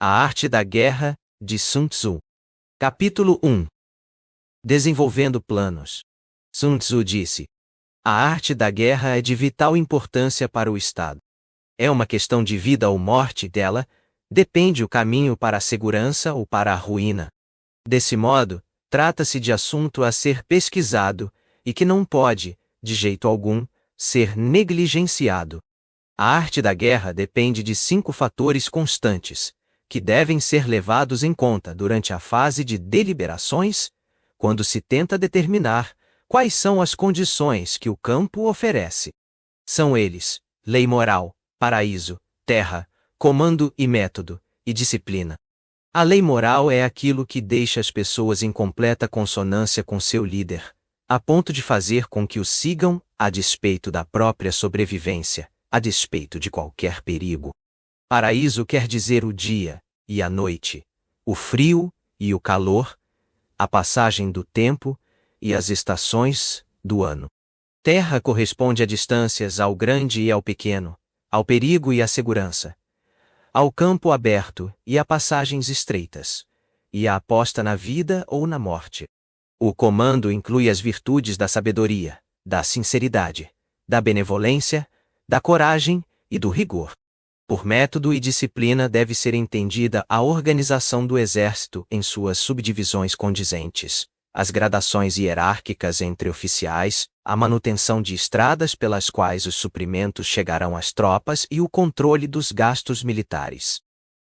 A Arte da Guerra, de Sun Tzu. Capítulo 1. Desenvolvendo planos. Sun Tzu disse: a arte da guerra é de vital importância para o Estado. É uma questão de vida ou morte dela, depende o caminho para a segurança ou para a ruína. Desse modo, trata-se de assunto a ser pesquisado, e que não pode, de jeito algum, ser negligenciado. A arte da guerra depende de 5 fatores constantes, que devem ser levados em conta durante a fase de deliberações, quando se tenta determinar quais são as condições que o campo oferece. São eles: lei moral, paraíso, terra, comando e método, e disciplina. A lei moral é aquilo que deixa as pessoas em completa consonância com seu líder, a ponto de fazer com que o sigam, a despeito da própria sobrevivência, a despeito de qualquer perigo. Paraíso quer dizer o dia e a noite, o frio e o calor, a passagem do tempo e as estações do ano. Terra corresponde a distâncias ao grande e ao pequeno, ao perigo e à segurança, ao campo aberto e a passagens estreitas, e a aposta na vida ou na morte. O comando inclui as virtudes da sabedoria, da sinceridade, da benevolência, da coragem e do rigor. Por método e disciplina deve ser entendida a organização do exército em suas subdivisões condizentes, as gradações hierárquicas entre oficiais, a manutenção de estradas pelas quais os suprimentos chegarão às tropas e o controle dos gastos militares.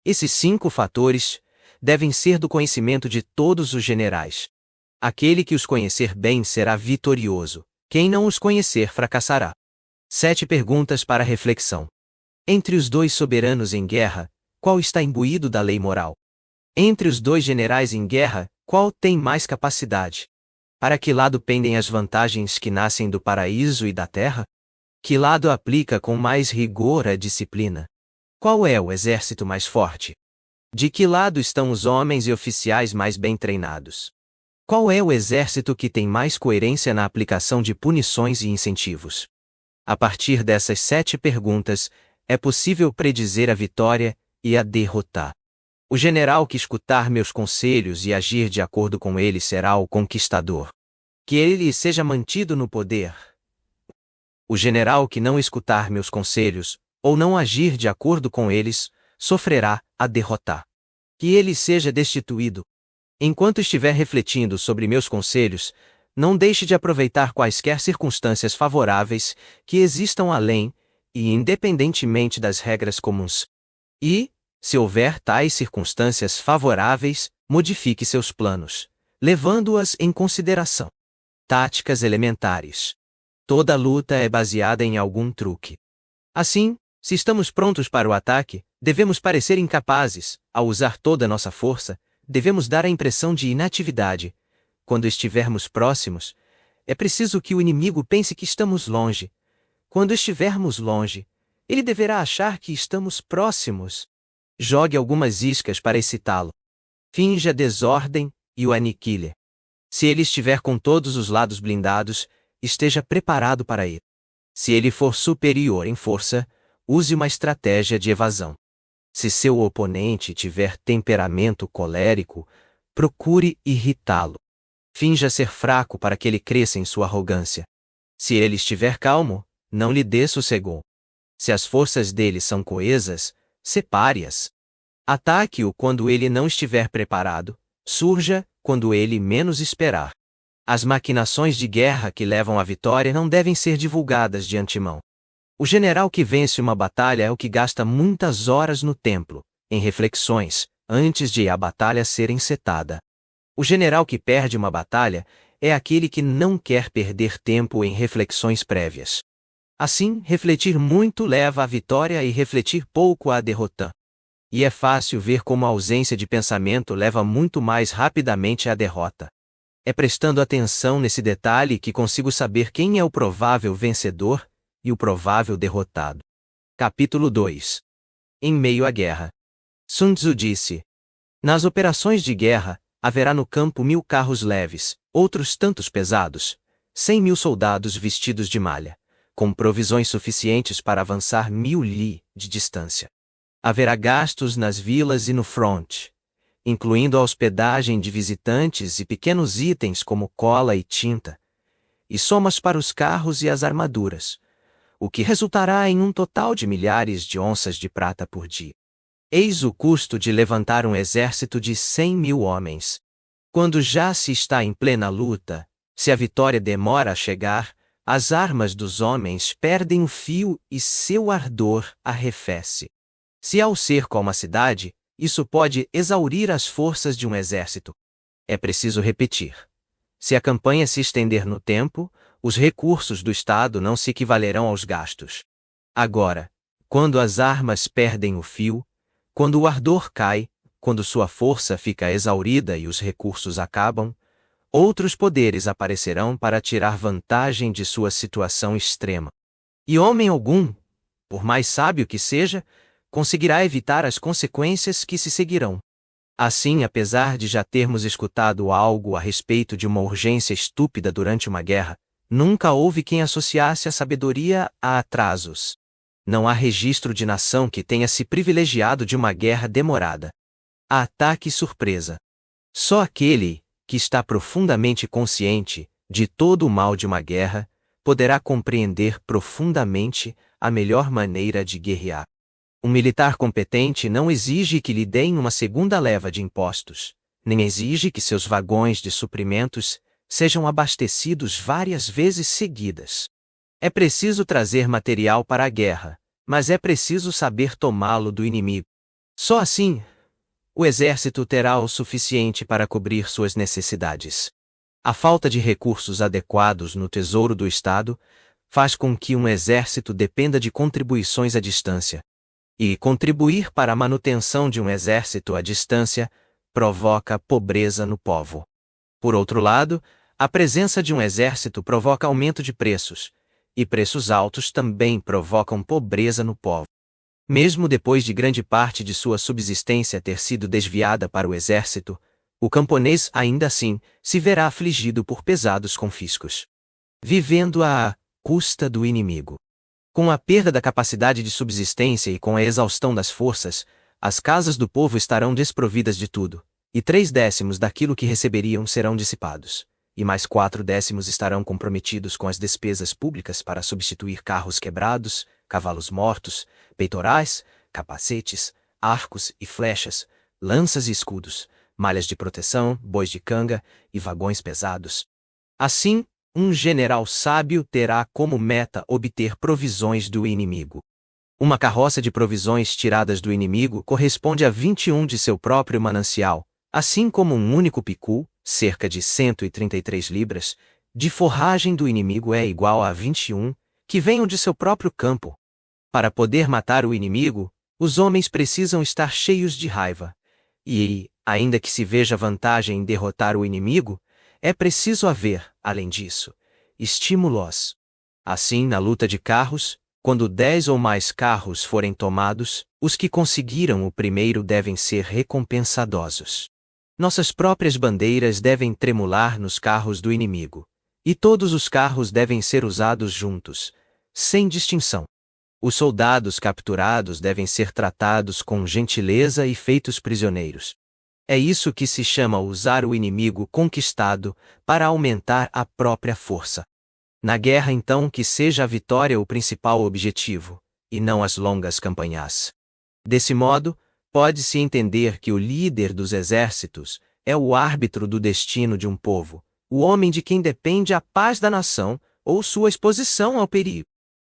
Esses 5 fatores devem ser do conhecimento de todos os generais. Aquele que os conhecer bem será vitorioso, quem não os conhecer fracassará. 7 perguntas para reflexão. Entre os 2 soberanos em guerra, qual está imbuído da lei moral? Entre os 2 generais em guerra, qual tem mais capacidade? Para que lado pendem as vantagens que nascem do paraíso e da terra? Que lado aplica com mais rigor a disciplina? Qual é o exército mais forte? De que lado estão os homens e oficiais mais bem treinados? Qual é o exército que tem mais coerência na aplicação de punições e incentivos? A partir dessas 7 perguntas, é possível predizer a vitória e a derrota. O general que escutar meus conselhos e agir de acordo com eles será o conquistador. Que ele seja mantido no poder. O general que não escutar meus conselhos, ou não agir de acordo com eles, sofrerá a derrota. Que ele seja destituído. Enquanto estiver refletindo sobre meus conselhos, não deixe de aproveitar quaisquer circunstâncias favoráveis que existam além e independentemente das regras comuns. E, se houver tais circunstâncias favoráveis, modifique seus planos, levando-as em consideração. Táticas elementares. Toda luta é baseada em algum truque. Assim, se estamos prontos para o ataque, devemos parecer incapazes. Ao usar toda a nossa força, devemos dar a impressão de inatividade. Quando estivermos próximos, é preciso que o inimigo pense que estamos longe. Quando estivermos longe, ele deverá achar que estamos próximos. Jogue algumas iscas para excitá-lo. Finja desordem e o aniquile. Se ele estiver com todos os lados blindados, esteja preparado para ir. Se ele for superior em força, use uma estratégia de evasão. Se seu oponente tiver temperamento colérico, procure irritá-lo. Finja ser fraco para que ele cresça em sua arrogância. Se ele estiver calmo, não lhe dê sossego. Se as forças dele são coesas, separe-as. Ataque-o quando ele não estiver preparado, surja quando ele menos esperar. As maquinações de guerra que levam à vitória não devem ser divulgadas de antemão. O general que vence uma batalha é o que gasta muitas horas no templo, em reflexões, antes de a batalha ser encetada. O general que perde uma batalha é aquele que não quer perder tempo em reflexões prévias. Assim, refletir muito leva à vitória e refletir pouco à derrota. E é fácil ver como a ausência de pensamento leva muito mais rapidamente à derrota. É prestando atenção nesse detalhe que consigo saber quem é o provável vencedor e o provável derrotado. Capítulo 2. Em meio à guerra. Sun Tzu disse: nas operações de guerra, haverá no campo 1000 carros leves, outros tantos pesados, 100.000 soldados vestidos de malha, com provisões suficientes para avançar 1000 li de distância. Haverá gastos nas vilas e no front, incluindo a hospedagem de visitantes e pequenos itens como cola e tinta, e somas para os carros e as armaduras, o que resultará em um total de milhares de onças de prata por dia. Eis o custo de levantar um exército de 100.000 homens. Quando já se está em plena luta, se a vitória demora a chegar, as armas dos homens perdem o fio e seu ardor arrefece. Se há o cerco a uma cidade, isso pode exaurir as forças de um exército. É preciso repetir. Se a campanha se estender no tempo, os recursos do Estado não se equivalerão aos gastos. Agora, quando as armas perdem o fio, quando o ardor cai, quando sua força fica exaurida e os recursos acabam, outros poderes aparecerão para tirar vantagem de sua situação extrema. E homem algum, por mais sábio que seja, conseguirá evitar as consequências que se seguirão. Assim, apesar de já termos escutado algo a respeito de uma urgência estúpida durante uma guerra, nunca houve quem associasse a sabedoria a atrasos. Não há registro de nação que tenha se privilegiado de uma guerra demorada. A ataque e surpresa. Só aquele que está profundamente consciente de todo o mal de uma guerra poderá compreender profundamente a melhor maneira de guerrear. Um militar competente não exige que lhe deem uma segunda leva de impostos, nem exige que seus vagões de suprimentos sejam abastecidos várias vezes seguidas. É preciso trazer material para a guerra, mas é preciso saber tomá-lo do inimigo. Só assim, o exército terá o suficiente para cobrir suas necessidades. A falta de recursos adequados no tesouro do Estado faz com que um exército dependa de contribuições à distância. E contribuir para a manutenção de um exército à distância provoca pobreza no povo. Por outro lado, a presença de um exército provoca aumento de preços, e preços altos também provocam pobreza no povo. Mesmo depois de grande parte de sua subsistência ter sido desviada para o exército, o camponês ainda assim se verá afligido por pesados confiscos. Vivendo à custa do inimigo. Com a perda da capacidade de subsistência e com a exaustão das forças, as casas do povo estarão desprovidas de tudo, e 3/10 daquilo que receberiam serão dissipados, e mais 4/10 estarão comprometidos com as despesas públicas para substituir carros quebrados, cavalos mortos, peitorais, capacetes, arcos e flechas, lanças e escudos, malhas de proteção, bois de canga e vagões pesados. Assim, um general sábio terá como meta obter provisões do inimigo. Uma carroça de provisões tiradas do inimigo corresponde a 21 de seu próprio manancial, assim como um único picu, cerca de 133 libras, de forragem do inimigo é igual a 21, que venham de seu próprio campo. Para poder matar o inimigo, os homens precisam estar cheios de raiva. E, ainda que se veja vantagem em derrotar o inimigo, é preciso haver, além disso, estímulos. Assim, na luta de carros, quando 10 ou mais carros forem tomados, os que conseguiram o primeiro devem ser recompensadosos. Nossas próprias bandeiras devem tremular nos carros do inimigo, e todos os carros devem ser usados juntos, sem distinção. Os soldados capturados devem ser tratados com gentileza e feitos prisioneiros. É isso que se chama usar o inimigo conquistado para aumentar a própria força. Na guerra, então, que seja a vitória o principal objetivo, e não as longas campanhas. Desse modo, pode-se entender que o líder dos exércitos é o árbitro do destino de um povo, o homem de quem depende a paz da nação ou sua exposição ao perigo.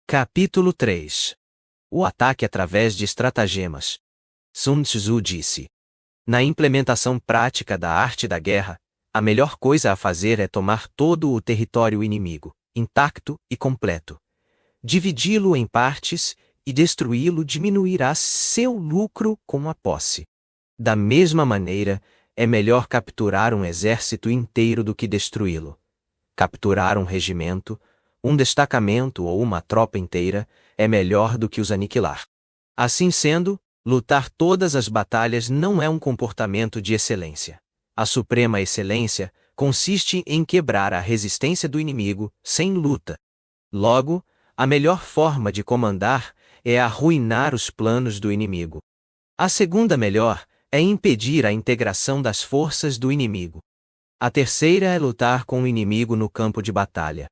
Capítulo 3. O ataque através de estratagemas. Sun Tzu disse: na implementação prática da arte da guerra, a melhor coisa a fazer é tomar todo o território inimigo, intacto e completo. Dividi-lo em partes e destruí-lo diminuirá seu lucro com a posse. Da mesma maneira, é melhor capturar um exército inteiro do que destruí-lo. Capturar um regimento, um destacamento ou uma tropa inteira é melhor do que os aniquilar. Assim sendo, lutar todas as batalhas não é um comportamento de excelência. A suprema excelência consiste em quebrar a resistência do inimigo sem luta. Logo, a melhor forma de comandar é arruinar os planos do inimigo. A segunda melhor é impedir a integração das forças do inimigo. A terceira é lutar com o inimigo no campo de batalha.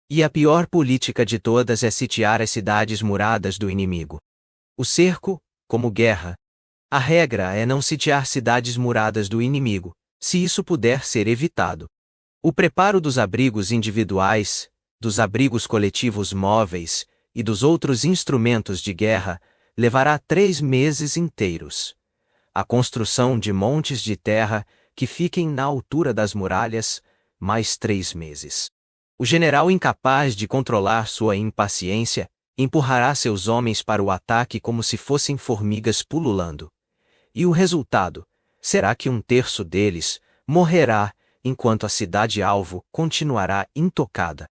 E a pior política de todas é sitiar as cidades muradas do inimigo. O cerco, como guerra. A regra é não sitiar cidades muradas do inimigo, se isso puder ser evitado. O preparo dos abrigos individuais, dos abrigos coletivos móveis e dos outros instrumentos de guerra levará 3 meses inteiros. A construção de montes de terra que fiquem na altura das muralhas, mais 3 meses. O general incapaz de controlar sua impaciência empurrará seus homens para o ataque como se fossem formigas pululando. E o resultado será que 1/3 deles morrerá enquanto a cidade-alvo continuará intocada.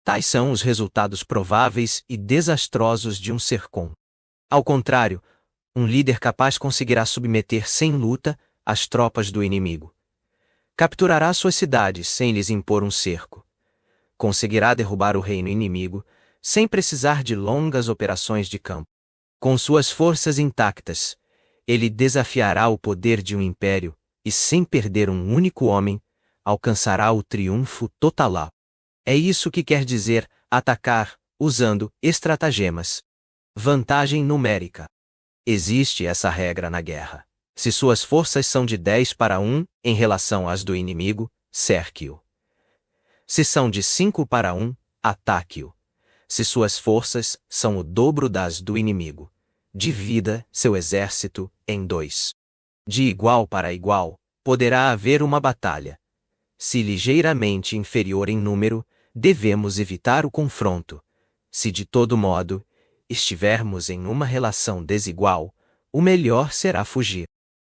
Tais são os resultados prováveis e desastrosos de um cercom. Ao contrário, um líder capaz conseguirá submeter sem luta as tropas do inimigo. Capturará suas cidades sem lhes impor um cerco. Conseguirá derrubar o reino inimigo sem precisar de longas operações de campo. Com suas forças intactas, ele desafiará o poder de um império e, sem perder um único homem, alcançará o triunfo total. É isso que quer dizer atacar, usando estratagemas. Vantagem numérica. Existe essa regra na guerra. Se suas forças são de 10-1 em relação às do inimigo, cerque-o. Se são de 5-1, ataque-o. Se suas forças são o dobro das do inimigo, divida seu exército em 2. De igual para igual, poderá haver uma batalha. Se ligeiramente inferior em número, devemos evitar o confronto. Se de todo modo estivermos em uma relação desigual, o melhor será fugir.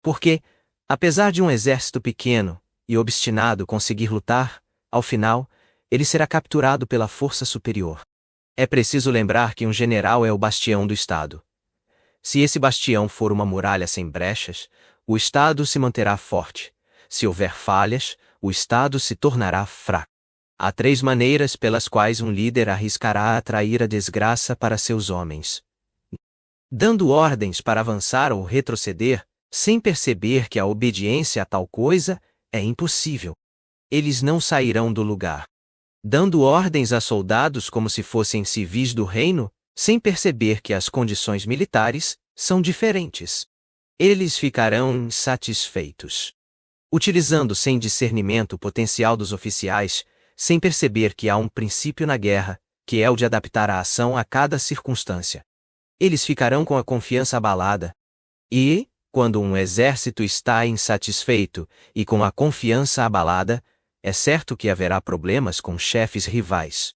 Porque, apesar de um exército pequeno e obstinado conseguir lutar, ao final, ele será capturado pela força superior. É preciso lembrar que um general é o bastião do Estado. Se esse bastião for uma muralha sem brechas, o Estado se manterá forte. Se houver falhas, o Estado se tornará fraco. Há 3 maneiras pelas quais um líder arriscará atrair a desgraça para seus homens. Dando ordens para avançar ou retroceder, sem perceber que a obediência a tal coisa é impossível. Eles não sairão do lugar. Dando ordens a soldados como se fossem civis do reino, sem perceber que as condições militares são diferentes. Eles ficarão insatisfeitos. Utilizando sem discernimento o potencial dos oficiais, sem perceber que há um princípio na guerra, que é o de adaptar a ação a cada circunstância. Eles ficarão com a confiança abalada. E, quando um exército está insatisfeito e com a confiança abalada, é certo que haverá problemas com chefes rivais.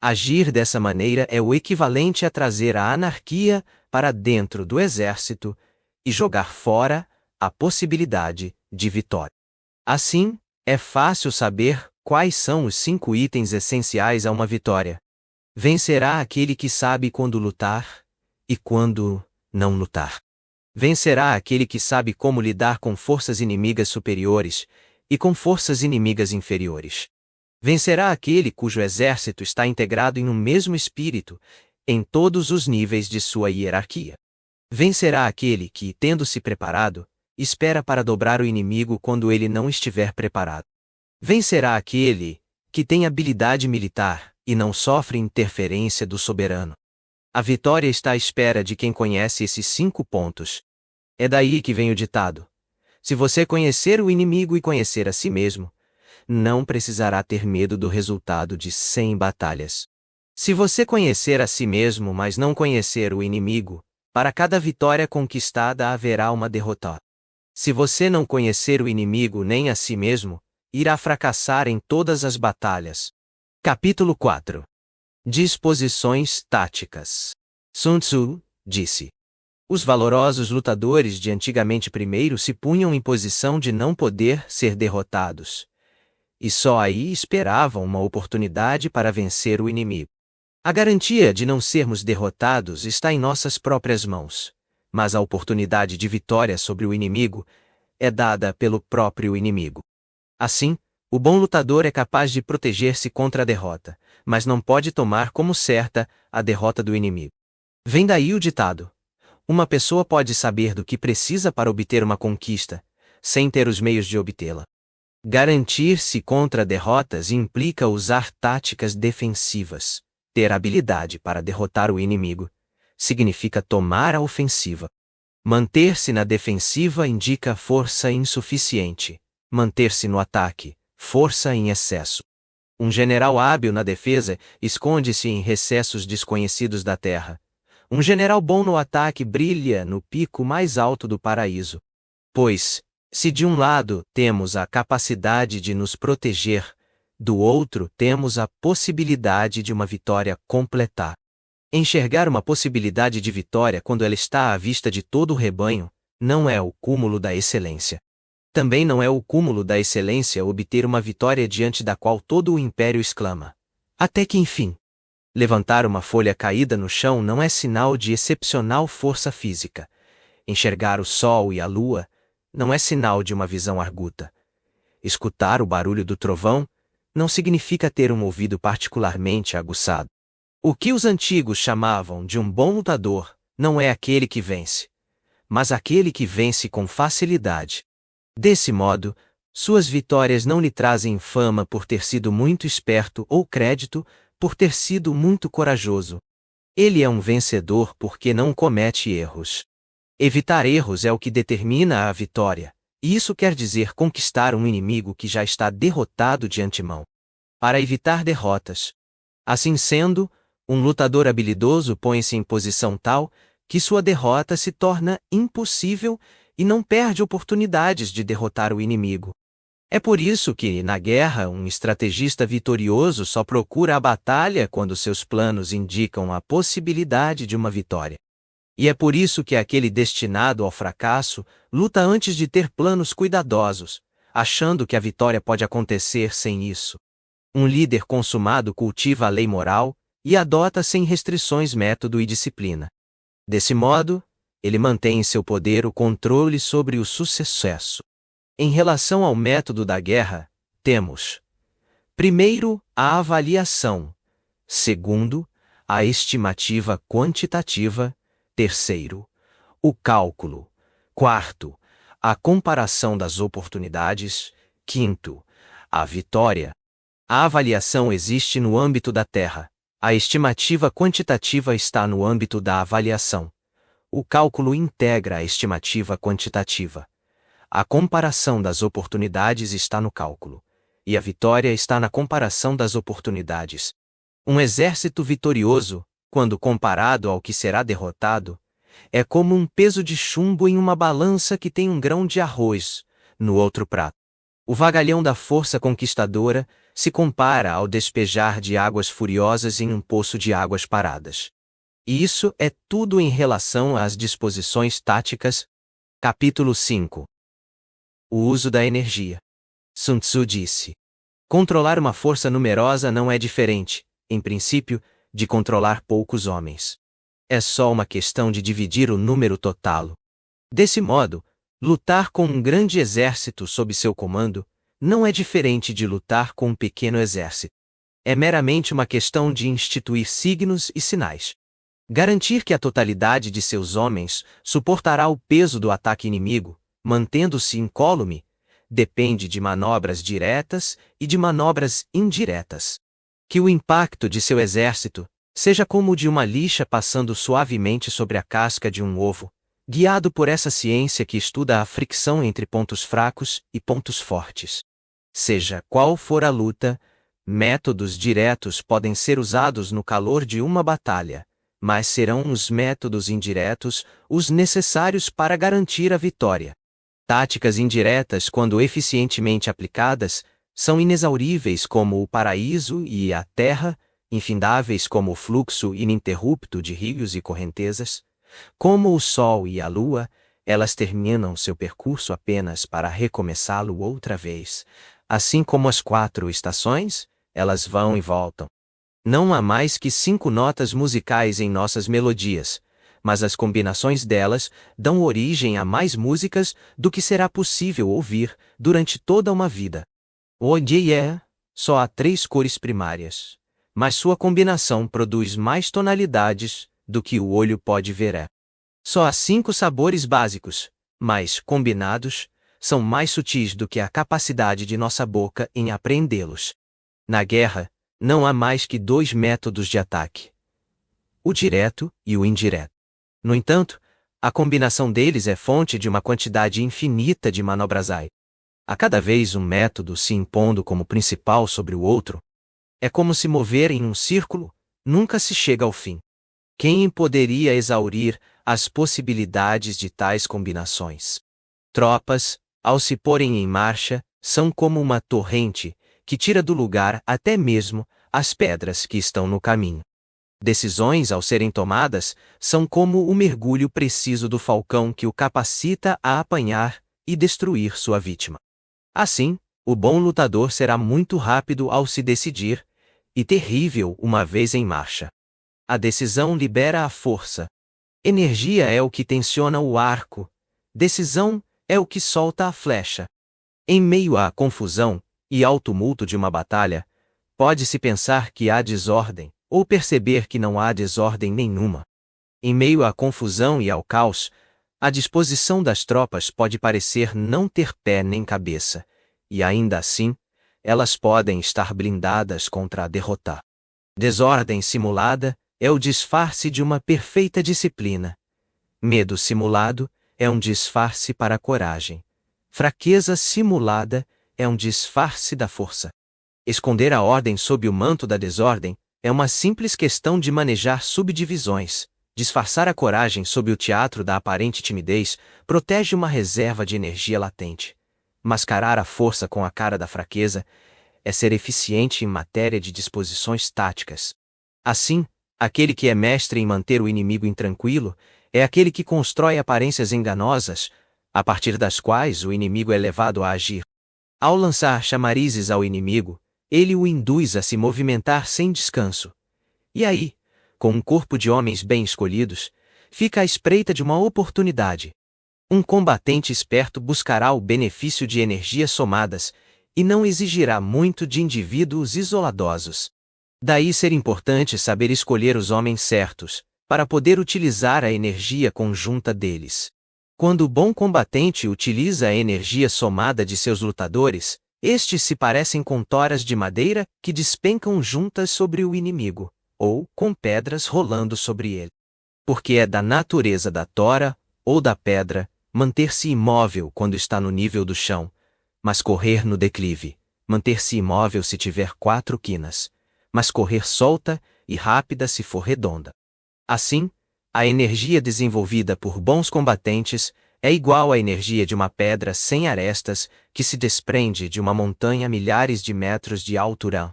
Agir dessa maneira é o equivalente a trazer a anarquia para dentro do exército e jogar fora a possibilidade de vitória. Assim, é fácil saber quais são os 5 itens essenciais a uma vitória. Vencerá aquele que sabe quando lutar e quando não lutar. Vencerá aquele que sabe como lidar com forças inimigas superiores e com forças inimigas inferiores. Vencerá aquele cujo exército está integrado em um mesmo espírito, em todos os níveis de sua hierarquia. Vencerá aquele que, tendo-se preparado, espera para dobrar o inimigo quando ele não estiver preparado. Vencerá aquele que tem habilidade militar e não sofre interferência do soberano. A vitória está à espera de quem conhece esses 5 pontos. É daí que vem o ditado: se você conhecer o inimigo e conhecer a si mesmo, não precisará ter medo do resultado de 100 batalhas. Se você conhecer a si mesmo, mas não conhecer o inimigo, para cada vitória conquistada haverá uma derrota. Se você não conhecer o inimigo nem a si mesmo, irá fracassar em todas as batalhas. Capítulo 4. Disposições táticas. Sun Tzu disse: os valorosos lutadores de antigamente primeiro se punham em posição de não poder ser derrotados, e só aí esperavam uma oportunidade para vencer o inimigo. A garantia de não sermos derrotados está em nossas próprias mãos, mas a oportunidade de vitória sobre o inimigo é dada pelo próprio inimigo. Assim, o bom lutador é capaz de proteger-se contra a derrota, mas não pode tomar como certa a derrota do inimigo. Vem daí o ditado: Uma pessoa pode saber do que precisa para obter uma conquista, sem ter os meios de obtê-la. Garantir-se contra derrotas implica usar táticas defensivas. Ter habilidade para derrotar o inimigo significa tomar a ofensiva. Manter-se na defensiva indica força insuficiente. Manter-se no ataque, força em excesso. Um general hábil na defesa esconde-se em recessos desconhecidos da terra. Um general bom no ataque brilha no pico mais alto do paraíso. Pois, se de um lado temos a capacidade de nos proteger, do outro temos a possibilidade de uma vitória completa. Enxergar uma possibilidade de vitória quando ela está à vista de todo o rebanho, não é o cúmulo da excelência. Também não é o cúmulo da excelência obter uma vitória diante da qual todo o império exclama: até que enfim! Levantar uma folha caída no chão não é sinal de excepcional força física. Enxergar o sol e a lua não é sinal de uma visão arguta. Escutar o barulho do trovão não significa ter um ouvido particularmente aguçado. O que os antigos chamavam de um bom lutador não é aquele que vence, mas aquele que vence com facilidade. Desse modo, suas vitórias não lhe trazem fama por ter sido muito esperto ou crédito por ter sido muito corajoso. Ele é um vencedor porque não comete erros. Evitar erros é o que determina a vitória, e isso quer dizer conquistar um inimigo que já está derrotado de antemão. Para evitar derrotas. Assim sendo, um lutador habilidoso põe-se em posição tal que sua derrota se torna impossível e não perde oportunidades de derrotar o inimigo. É por isso que, na guerra, um estrategista vitorioso só procura a batalha quando seus planos indicam a possibilidade de uma vitória. E é por isso que aquele destinado ao fracasso luta antes de ter planos cuidadosos, achando que a vitória pode acontecer sem isso. Um líder consumado cultiva a lei moral e adota sem restrições método e disciplina. Desse modo, ele mantém em seu poder o controle sobre o sucesso. Em relação ao método da guerra, temos: primeiro, a avaliação; segundo, a estimativa quantitativa; terceiro, o cálculo; quarto, a comparação das oportunidades; quinto, a vitória. A avaliação existe no âmbito da Terra. A estimativa quantitativa está no âmbito da avaliação. O cálculo integra a estimativa quantitativa. A comparação das oportunidades está no cálculo, e a vitória está na comparação das oportunidades. Um exército vitorioso, quando comparado ao que será derrotado, é como um peso de chumbo em uma balança que tem um grão de arroz no outro prato. O vagalhão da força conquistadora se compara ao despejar de águas furiosas em um poço de águas paradas. E isso é tudo em relação às disposições táticas. Capítulo 5. O uso da energia. Sun Tzu disse: controlar uma força numerosa não é diferente, em princípio, de controlar poucos homens. É só uma questão de dividir o número total. Desse modo, lutar com um grande exército sob seu comando não é diferente de lutar com um pequeno exército. É meramente uma questão de instituir signos e sinais. Garantir que a totalidade de seus homens suportará o peso do ataque inimigo, mantendo-se incólume, depende de manobras diretas e de manobras indiretas. Que o impacto de seu exército seja como o de uma lixa passando suavemente sobre a casca de um ovo, guiado por essa ciência que estuda a fricção entre pontos fracos e pontos fortes. Seja qual for a luta, métodos diretos podem ser usados no calor de uma batalha, mas serão os métodos indiretos os necessários para garantir a vitória. Táticas indiretas, quando eficientemente aplicadas, são inexauríveis como o paraíso e a terra, infindáveis como o fluxo ininterrupto de rios e correntezas. Como o sol e a lua, elas terminam seu percurso apenas para recomeçá-lo outra vez. Assim como as 4 estações, elas vão e voltam. Não há mais que 5 notas musicais em nossas melodias, mas as combinações delas dão origem a mais músicas do que será possível ouvir durante toda uma vida. Hoje só há 3 cores primárias, mas sua combinação produz mais tonalidades do que o olho pode ver. Só há 5 sabores básicos, mas, combinados, são mais sutis do que a capacidade de nossa boca em apreendê-los. Na guerra, não há mais que 2 métodos de ataque: o direto e o indireto. No entanto, a combinação deles é fonte de uma quantidade infinita de manobras. A cada vez um método se impondo como principal sobre o outro. É como se mover em um círculo, nunca se chega ao fim. Quem poderia exaurir as possibilidades de tais combinações? Tropas, ao se porem em marcha, são como uma torrente, que tira do lugar até mesmo as pedras que estão no caminho. Decisões, ao serem tomadas, são como o mergulho preciso do falcão que o capacita a apanhar e destruir sua vítima. Assim, o bom lutador será muito rápido ao se decidir, e terrível uma vez em marcha. A decisão libera a força. Energia é o que tensiona o arco. Decisão é o que solta a flecha. Em meio à confusão e ao tumulto de uma batalha, pode-se pensar que há desordem, ou perceber que não há desordem nenhuma. Em meio à confusão e ao caos, a disposição das tropas pode parecer não ter pé nem cabeça, e ainda assim, elas podem estar blindadas contra a derrota. Desordem simulada é o disfarce de uma perfeita disciplina. Medo simulado é um disfarce para a coragem. Fraqueza simulada é um disfarce da força. Esconder a ordem sob o manto da desordem é uma simples questão de manejar subdivisões. Disfarçar a coragem sob o teatro da aparente timidez protege uma reserva de energia latente. Mascarar a força com a cara da fraqueza é ser eficiente em matéria de disposições táticas. Assim, aquele que é mestre em manter o inimigo intranquilo é aquele que constrói aparências enganosas, a partir das quais o inimigo é levado a agir. Ao lançar chamarizes ao inimigo, ele o induz a se movimentar sem descanso. E aí, com um corpo de homens bem escolhidos, fica à espreita de uma oportunidade. Um combatente esperto buscará o benefício de energias somadas e não exigirá muito de indivíduos isoladosos. Daí ser importante saber escolher os homens certos, para poder utilizar a energia conjunta deles. Quando o bom combatente utiliza a energia somada de seus lutadores, estes se parecem com toras de madeira que despencam juntas sobre o inimigo, ou com pedras rolando sobre ele. Porque é da natureza da tora, ou da pedra, manter-se imóvel quando está no nível do chão, mas correr no declive, manter-se imóvel se tiver 4 quinas, mas correr solta e rápida se for redonda. Assim, a energia desenvolvida por bons combatentes é igual à energia de uma pedra sem arestas que se desprende de uma montanha a milhares de metros de altura.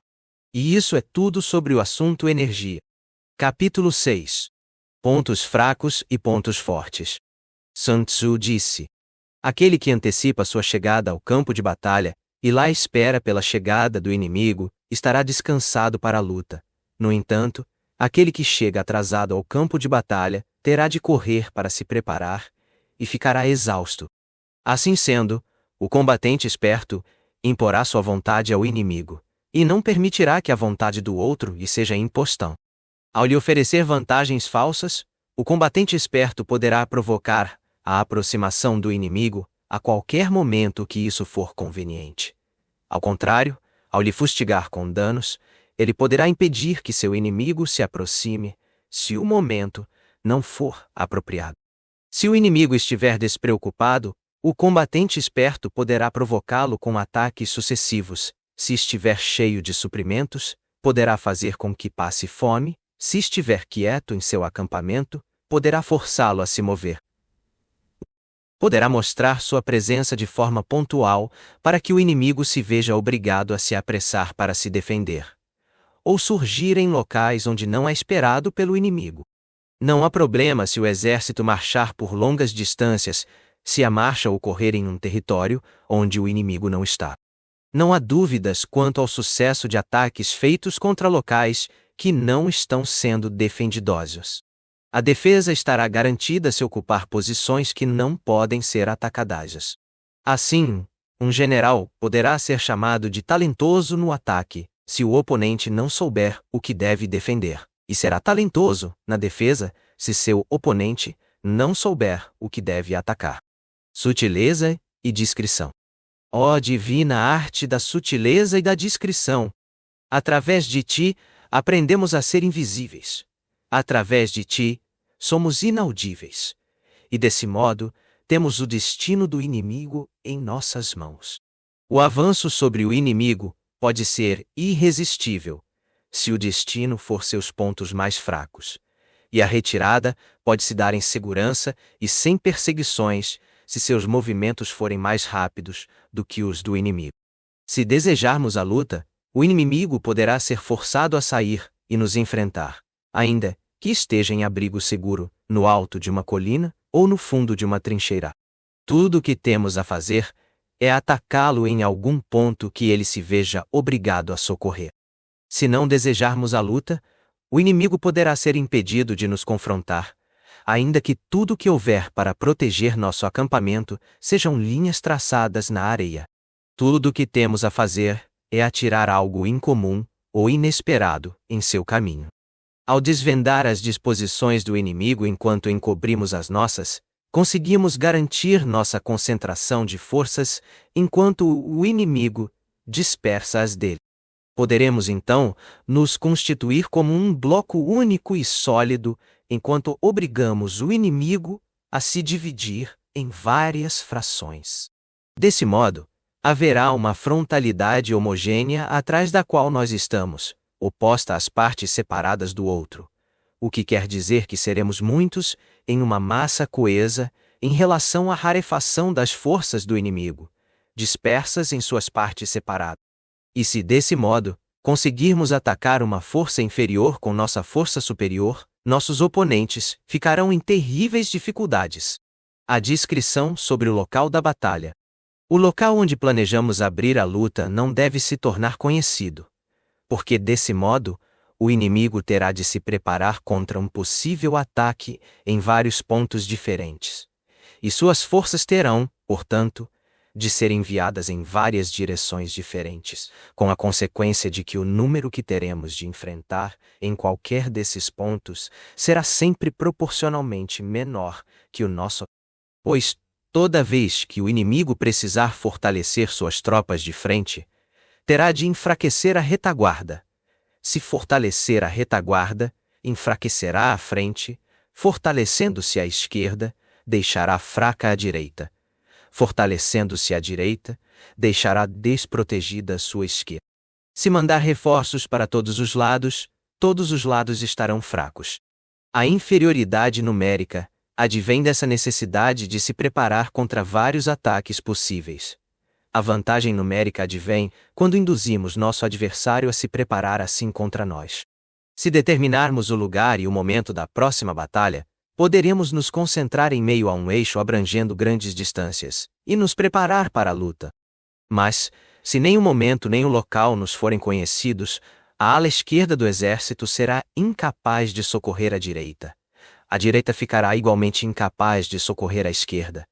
E isso é tudo sobre o assunto energia. Capítulo 6. Pontos fracos e pontos fortes. Sun Tzu disse: aquele que antecipa sua chegada ao campo de batalha, e lá espera pela chegada do inimigo, estará descansado para a luta. No entanto, aquele que chega atrasado ao campo de batalha, terá de correr para se preparar, e ficará exausto. Assim sendo, o combatente esperto imporá sua vontade ao inimigo, e não permitirá que a vontade do outro lhe seja impostão. Ao lhe oferecer vantagens falsas, o combatente esperto poderá provocar a aproximação do inimigo a qualquer momento que isso for conveniente. Ao contrário, ao lhe fustigar com danos, ele poderá impedir que seu inimigo se aproxime, se o momento não for apropriado. Se o inimigo estiver despreocupado, o combatente esperto poderá provocá-lo com ataques sucessivos. Se estiver cheio de suprimentos, poderá fazer com que passe fome. Se estiver quieto em seu acampamento, poderá forçá-lo a se mover. Poderá mostrar sua presença de forma pontual para que o inimigo se veja obrigado a se apressar para se defender. Ou surgir em locais onde não é esperado pelo inimigo. Não há problema se o exército marchar por longas distâncias, se a marcha ocorrer em um território onde o inimigo não está. Não há dúvidas quanto ao sucesso de ataques feitos contra locais que não estão sendo defendidosos. A defesa estará garantida se ocupar posições que não podem ser atacadas. Assim, um general poderá ser chamado de talentoso no ataque, se o oponente não souber o que deve defender, e será talentoso na defesa, se seu oponente não souber o que deve atacar. Sutileza e discrição. Ó divina arte da sutileza e da discrição! Através de ti, aprendemos a ser invisíveis. Através de ti, somos inaudíveis. E desse modo, temos o destino do inimigo em nossas mãos. O avanço sobre o inimigo pode ser irresistível, se o destino for seus pontos mais fracos. E a retirada pode se dar em segurança e sem perseguições, se seus movimentos forem mais rápidos do que os do inimigo. Se desejarmos a luta, o inimigo poderá ser forçado a sair e nos enfrentar, ainda que esteja em abrigo seguro, no alto de uma colina ou no fundo de uma trincheira. Tudo o que temos a fazer é atacá-lo em algum ponto que ele se veja obrigado a socorrer. Se não desejarmos a luta, o inimigo poderá ser impedido de nos confrontar, ainda que tudo o que houver para proteger nosso acampamento sejam linhas traçadas na areia. Tudo o que temos a fazer é atirar algo incomum ou inesperado em seu caminho. Ao desvendar as disposições do inimigo enquanto encobrimos as nossas, conseguimos garantir nossa concentração de forças enquanto o inimigo dispersa as dele. Poderemos então nos constituir como um bloco único e sólido enquanto obrigamos o inimigo a se dividir em várias frações. Desse modo, haverá uma frontalidade homogênea atrás da qual nós estamos, oposta às partes separadas do outro, o que quer dizer que seremos muitos em uma massa coesa em relação à rarefação das forças do inimigo, dispersas em suas partes separadas. E se desse modo conseguirmos atacar uma força inferior com nossa força superior, nossos oponentes ficarão em terríveis dificuldades. A discrição sobre o local da batalha. O local onde planejamos abrir a luta não deve se tornar conhecido, porque desse modo, o inimigo terá de se preparar contra um possível ataque em vários pontos diferentes. E suas forças terão, portanto, de ser enviadas em várias direções diferentes, com a consequência de que o número que teremos de enfrentar em qualquer desses pontos será sempre proporcionalmente menor que o nosso. Pois, toda vez que o inimigo precisar fortalecer suas tropas de frente, terá de enfraquecer a retaguarda. Se fortalecer a retaguarda, enfraquecerá a frente, fortalecendo-se a esquerda, deixará fraca a direita. Fortalecendo-se a direita, deixará desprotegida a sua esquerda. Se mandar reforços para todos os lados estarão fracos. A inferioridade numérica advém dessa necessidade de se preparar contra vários ataques possíveis. A vantagem numérica advém quando induzimos nosso adversário a se preparar assim contra nós. Se determinarmos o lugar e o momento da próxima batalha, poderemos nos concentrar em meio a um eixo abrangendo grandes distâncias, e nos preparar para a luta. Mas, se nem o momento nem o local nos forem conhecidos, a ala esquerda do exército será incapaz de socorrer a direita. A direita ficará igualmente incapaz de socorrer a esquerda.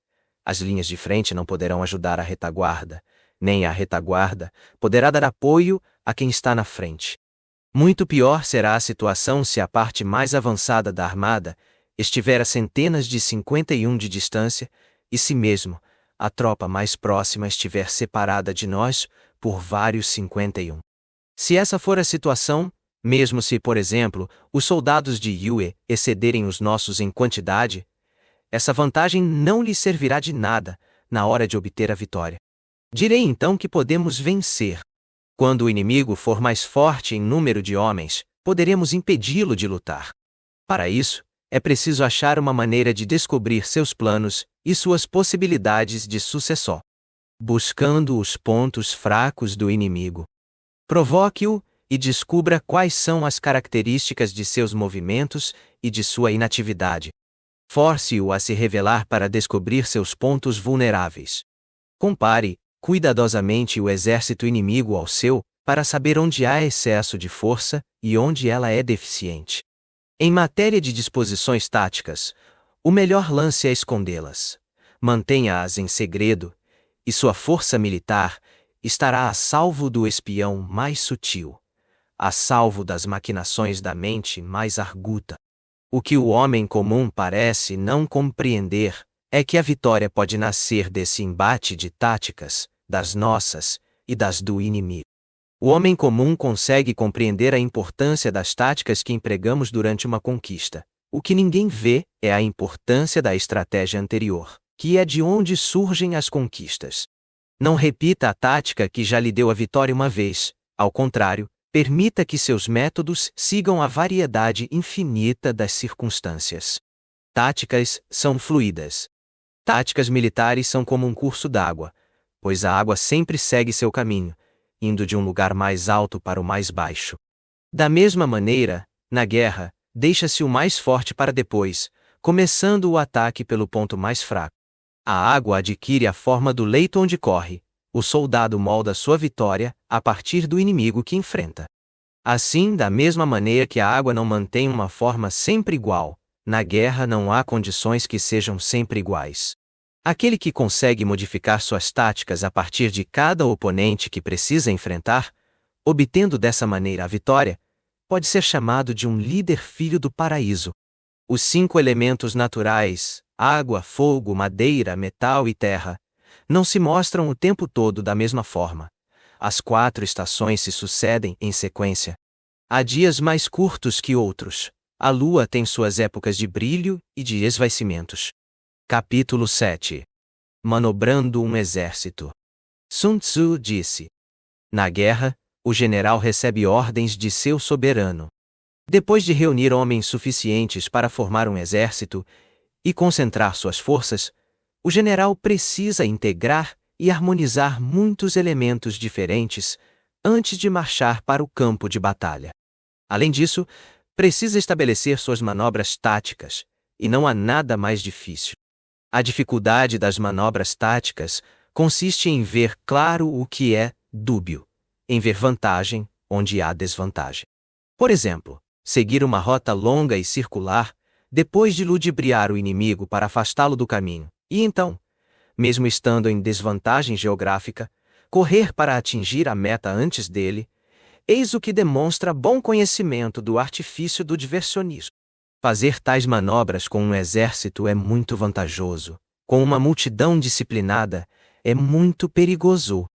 As linhas de frente não poderão ajudar a retaguarda, nem a retaguarda poderá dar apoio a quem está na frente. Muito pior será a situação se a parte mais avançada da armada estiver a centenas de 51 de distância, e se mesmo a tropa mais próxima estiver separada de nós por vários 51. Se essa for a situação, mesmo se, por exemplo, os soldados de Yue excederem os nossos em quantidade, essa vantagem não lhe servirá de nada na hora de obter a vitória. Direi então que podemos vencer. Quando o inimigo for mais forte em número de homens, poderemos impedi-lo de lutar. Para isso, é preciso achar uma maneira de descobrir seus planos e suas possibilidades de sucesso. Buscando os pontos fracos do inimigo. Provoque-o e descubra quais são as características de seus movimentos e de sua inatividade. Force-o a se revelar para descobrir seus pontos vulneráveis. Compare cuidadosamente o exército inimigo ao seu, para saber onde há excesso de força e onde ela é deficiente. Em matéria de disposições táticas, o melhor lance é escondê-las. Mantenha-as em segredo, e sua força militar estará a salvo do espião mais sutil, a salvo das maquinações da mente mais arguta. O que o homem comum parece não compreender é que a vitória pode nascer desse embate de táticas, das nossas e das do inimigo. O homem comum consegue compreender a importância das táticas que empregamos durante uma conquista. O que ninguém vê é a importância da estratégia anterior, que é de onde surgem as conquistas. Não repita a tática que já lhe deu a vitória uma vez. Ao contrário, permita que seus métodos sigam a variedade infinita das circunstâncias. Táticas são fluídas. Táticas militares são como um curso d'água, pois a água sempre segue seu caminho, indo de um lugar mais alto para o mais baixo. Da mesma maneira, na guerra, deixa-se o mais forte para depois, começando o ataque pelo ponto mais fraco. A água adquire a forma do leito onde corre. O soldado molda sua vitória a partir do inimigo que enfrenta. Assim, da mesma maneira que a água não mantém uma forma sempre igual, na guerra não há condições que sejam sempre iguais. Aquele que consegue modificar suas táticas a partir de cada oponente que precisa enfrentar, obtendo dessa maneira a vitória, pode ser chamado de um líder filho do paraíso. Os 5 elementos naturais, água, fogo, madeira, metal e terra, não se mostram o tempo todo da mesma forma. As 4 estações se sucedem em sequência. Há dias mais curtos que outros. A lua tem suas épocas de brilho e de esvaecimentos. Capítulo 7. Manobrando um exército. Sun Tzu disse: na guerra, o general recebe ordens de seu soberano. Depois de reunir homens suficientes para formar um exército e concentrar suas forças, o general precisa integrar e harmonizar muitos elementos diferentes antes de marchar para o campo de batalha. Além disso, precisa estabelecer suas manobras táticas, e não há nada mais difícil. A dificuldade das manobras táticas consiste em ver claro o que é dúbio, em ver vantagem onde há desvantagem. Por exemplo, seguir uma rota longa e circular, depois de ludibriar o inimigo para afastá-lo do caminho, e então, mesmo estando em desvantagem geográfica, correr para atingir a meta antes dele, eis o que demonstra bom conhecimento do artifício do diversionismo. Fazer tais manobras com um exército é muito vantajoso. Com uma multidão disciplinada, é muito perigoso.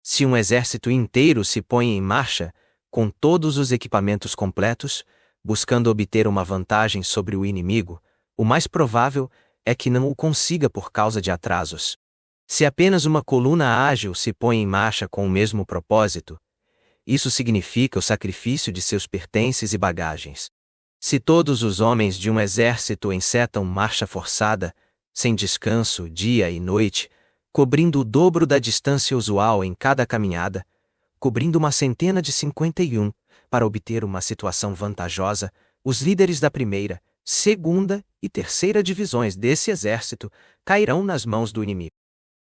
Se um exército inteiro se põe em marcha, com todos os equipamentos completos, buscando obter uma vantagem sobre o inimigo, o mais provável é que não o consiga por causa de atrasos. Se apenas uma coluna ágil se põe em marcha com o mesmo propósito, isso significa o sacrifício de seus pertences e bagagens. Se todos os homens de um exército encetam marcha forçada, sem descanso, dia e noite, cobrindo o dobro da distância usual em cada caminhada, cobrindo uma centena de 51, para obter uma situação vantajosa, os líderes da primeira, segunda e terceira divisões desse exército cairão nas mãos do inimigo.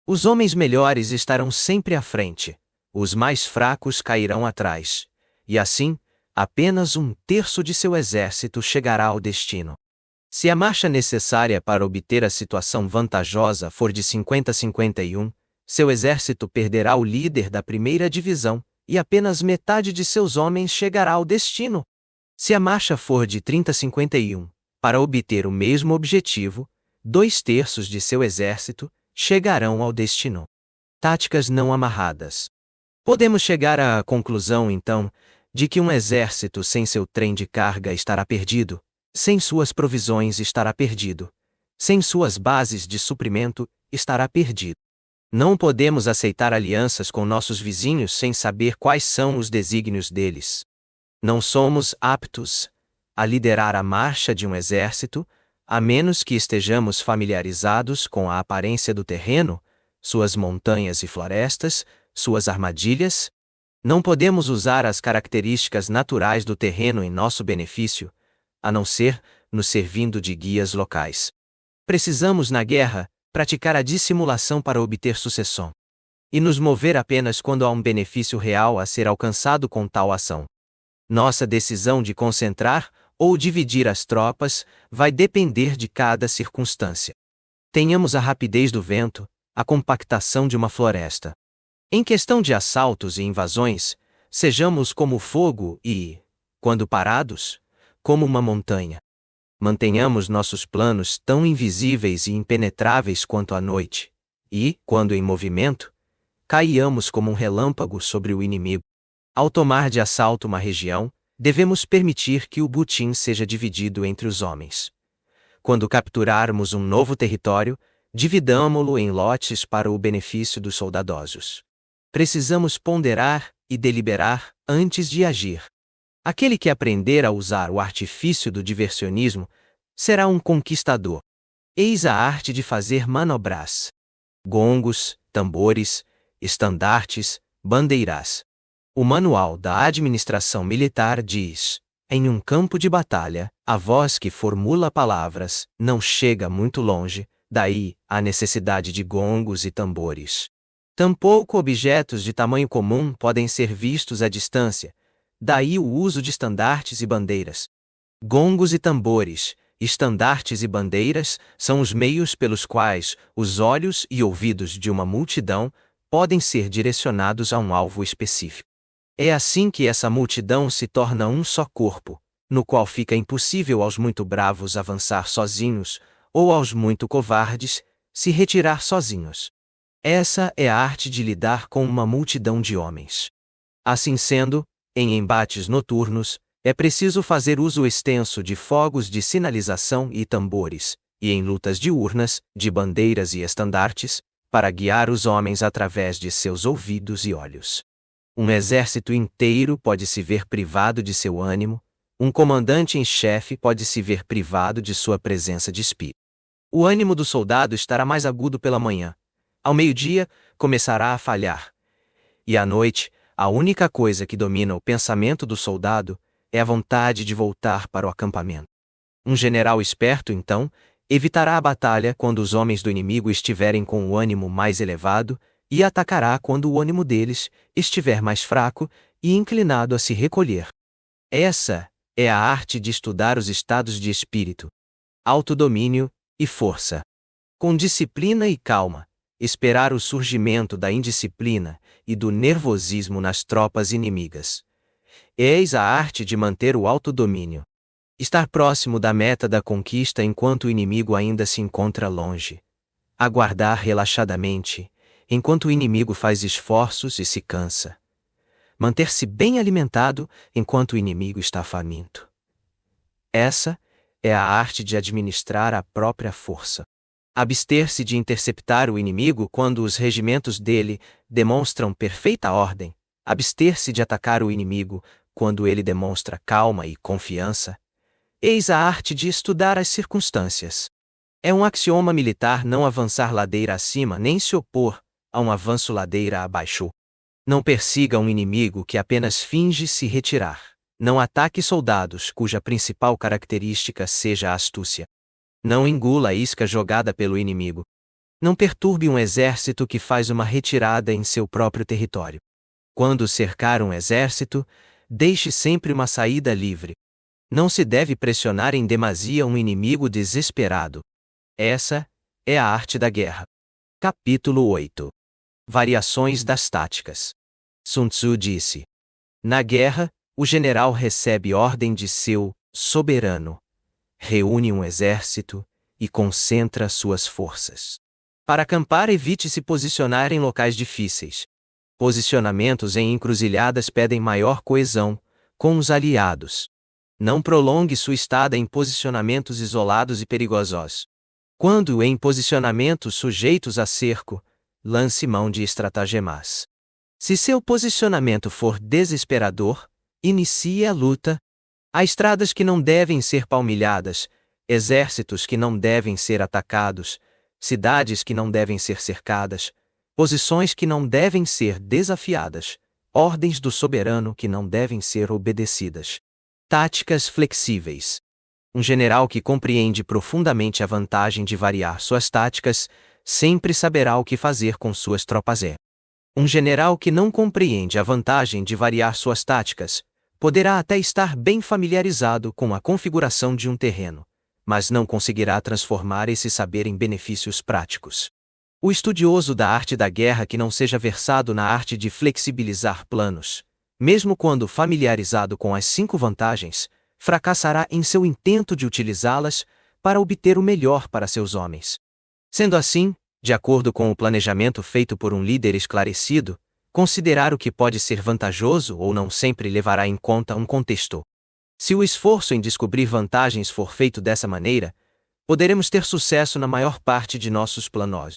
Os homens melhores estarão sempre à frente, os mais fracos cairão atrás, e assim, apenas 1/3 de seu exército chegará ao destino. Se a marcha necessária para obter a situação vantajosa for de 50-51, seu exército perderá o líder da primeira divisão, e apenas metade de seus homens chegará ao destino. Se a marcha for de 30-51, para obter o mesmo objetivo, 2/3 de seu exército chegarão ao destino. Táticas não amarradas. Podemos chegar à conclusão, então, de que um exército sem seu trem de carga estará perdido, sem suas provisões estará perdido, sem suas bases de suprimento estará perdido. Não podemos aceitar alianças com nossos vizinhos sem saber quais são os desígnios deles. Não somos aptos a liderar a marcha de um exército, a menos que estejamos familiarizados com a aparência do terreno, suas montanhas e florestas, suas armadilhas. Não podemos usar as características naturais do terreno em nosso benefício, a não ser nos servindo de guias locais. Precisamos, na guerra, praticar a dissimulação para obter sucessão. E nos mover apenas quando há um benefício real a ser alcançado com tal ação. Nossa decisão de concentrar ou dividir as tropas vai depender de cada circunstância. Tenhamos a rapidez do vento, a compactação de uma floresta. Em questão de assaltos e invasões, sejamos como o fogo e, quando parados, como uma montanha. Mantenhamos nossos planos tão invisíveis e impenetráveis quanto a noite, e, quando em movimento, caiamos como um relâmpago sobre o inimigo. Ao tomar de assalto uma região, devemos permitir que o butim seja dividido entre os homens. Quando capturarmos um novo território, dividamo-lo em lotes para o benefício dos soldadosos. Precisamos ponderar e deliberar antes de agir. Aquele que aprender a usar o artifício do diversionismo será um conquistador. Eis a arte de fazer manobras. Gongos, tambores, estandartes, bandeiras. O Manual da Administração Militar diz: em um campo de batalha, a voz que formula palavras não chega muito longe, daí a necessidade de gongos e tambores. Tampouco objetos de tamanho comum podem ser vistos à distância, daí o uso de estandartes e bandeiras. Gongos e tambores, estandartes e bandeiras são os meios pelos quais os olhos e ouvidos de uma multidão podem ser direcionados a um alvo específico. É assim que essa multidão se torna um só corpo, no qual fica impossível aos muito bravos avançar sozinhos, ou aos muito covardes se retirar sozinhos. Essa é a arte de lidar com uma multidão de homens. Assim sendo, em embates noturnos, é preciso fazer uso extenso de fogos de sinalização e tambores, e em lutas diurnas, de bandeiras e estandartes, para guiar os homens através de seus ouvidos e olhos. Um exército inteiro pode se ver privado de seu ânimo, um comandante em chefe pode se ver privado de sua presença de espírito. O ânimo do soldado estará mais agudo pela manhã. Ao meio-dia, começará a falhar. E à noite, a única coisa que domina o pensamento do soldado é a vontade de voltar para o acampamento. Um general esperto, então, evitará a batalha quando os homens do inimigo estiverem com o ânimo mais elevado e atacará quando o ânimo deles estiver mais fraco e inclinado a se recolher. Essa é a arte de estudar os estados de espírito, autodomínio e força. Com disciplina e calma, esperar o surgimento da indisciplina e do nervosismo nas tropas inimigas. Eis a arte de manter o autodomínio. Estar próximo da meta da conquista enquanto o inimigo ainda se encontra longe. Aguardar relaxadamente, enquanto o inimigo faz esforços e se cansa. Manter-se bem alimentado enquanto o inimigo está faminto. Essa é a arte de administrar a própria força. Abster-se de interceptar o inimigo quando os regimentos dele demonstram perfeita ordem. Abster-se de atacar o inimigo quando ele demonstra calma e confiança. Eis a arte de estudar as circunstâncias. É um axioma militar não avançar ladeira acima nem se opor a um avanço ladeira abaixo. Não persiga um inimigo que apenas finge se retirar. Não ataque soldados cuja principal característica seja a astúcia. Não engula a isca jogada pelo inimigo. Não perturbe um exército que faz uma retirada em seu próprio território. Quando cercar um exército, deixe sempre uma saída livre. Não se deve pressionar em demasia um inimigo desesperado. Essa é a arte da guerra. Capítulo 8. Variações das táticas. Sun Tzu disse: na guerra, o general recebe ordem de seu soberano, reúne um exército e concentra suas forças. Para acampar, evite se posicionar em locais difíceis. Posicionamentos em encruzilhadas pedem maior coesão com os aliados. Não prolongue sua estada em posicionamentos isolados e perigosos. Quando em posicionamentos sujeitos a cerco, lance mão de estratagemas. Se seu posicionamento for desesperador, inicie a luta. Há estradas que não devem ser palmilhadas, exércitos que não devem ser atacados, cidades que não devem ser cercadas, posições que não devem ser desafiadas, ordens do soberano que não devem ser obedecidas. Táticas flexíveis. Um general que compreende profundamente a vantagem de variar suas táticas sempre saberá o que fazer com suas tropas. Um general que não compreende a vantagem de variar suas táticas poderá até estar bem familiarizado com a configuração de um terreno, mas não conseguirá transformar esse saber em benefícios práticos. O estudioso da arte da guerra que não seja versado na arte de flexibilizar planos, mesmo quando familiarizado com as 5 vantagens, fracassará em seu intento de utilizá-las para obter o melhor para seus homens. Sendo assim, de acordo com o planejamento feito por um líder esclarecido, considerar o que pode ser vantajoso ou não sempre levará em conta um contexto. Se o esforço em descobrir vantagens for feito dessa maneira, poderemos ter sucesso na maior parte de nossos planos.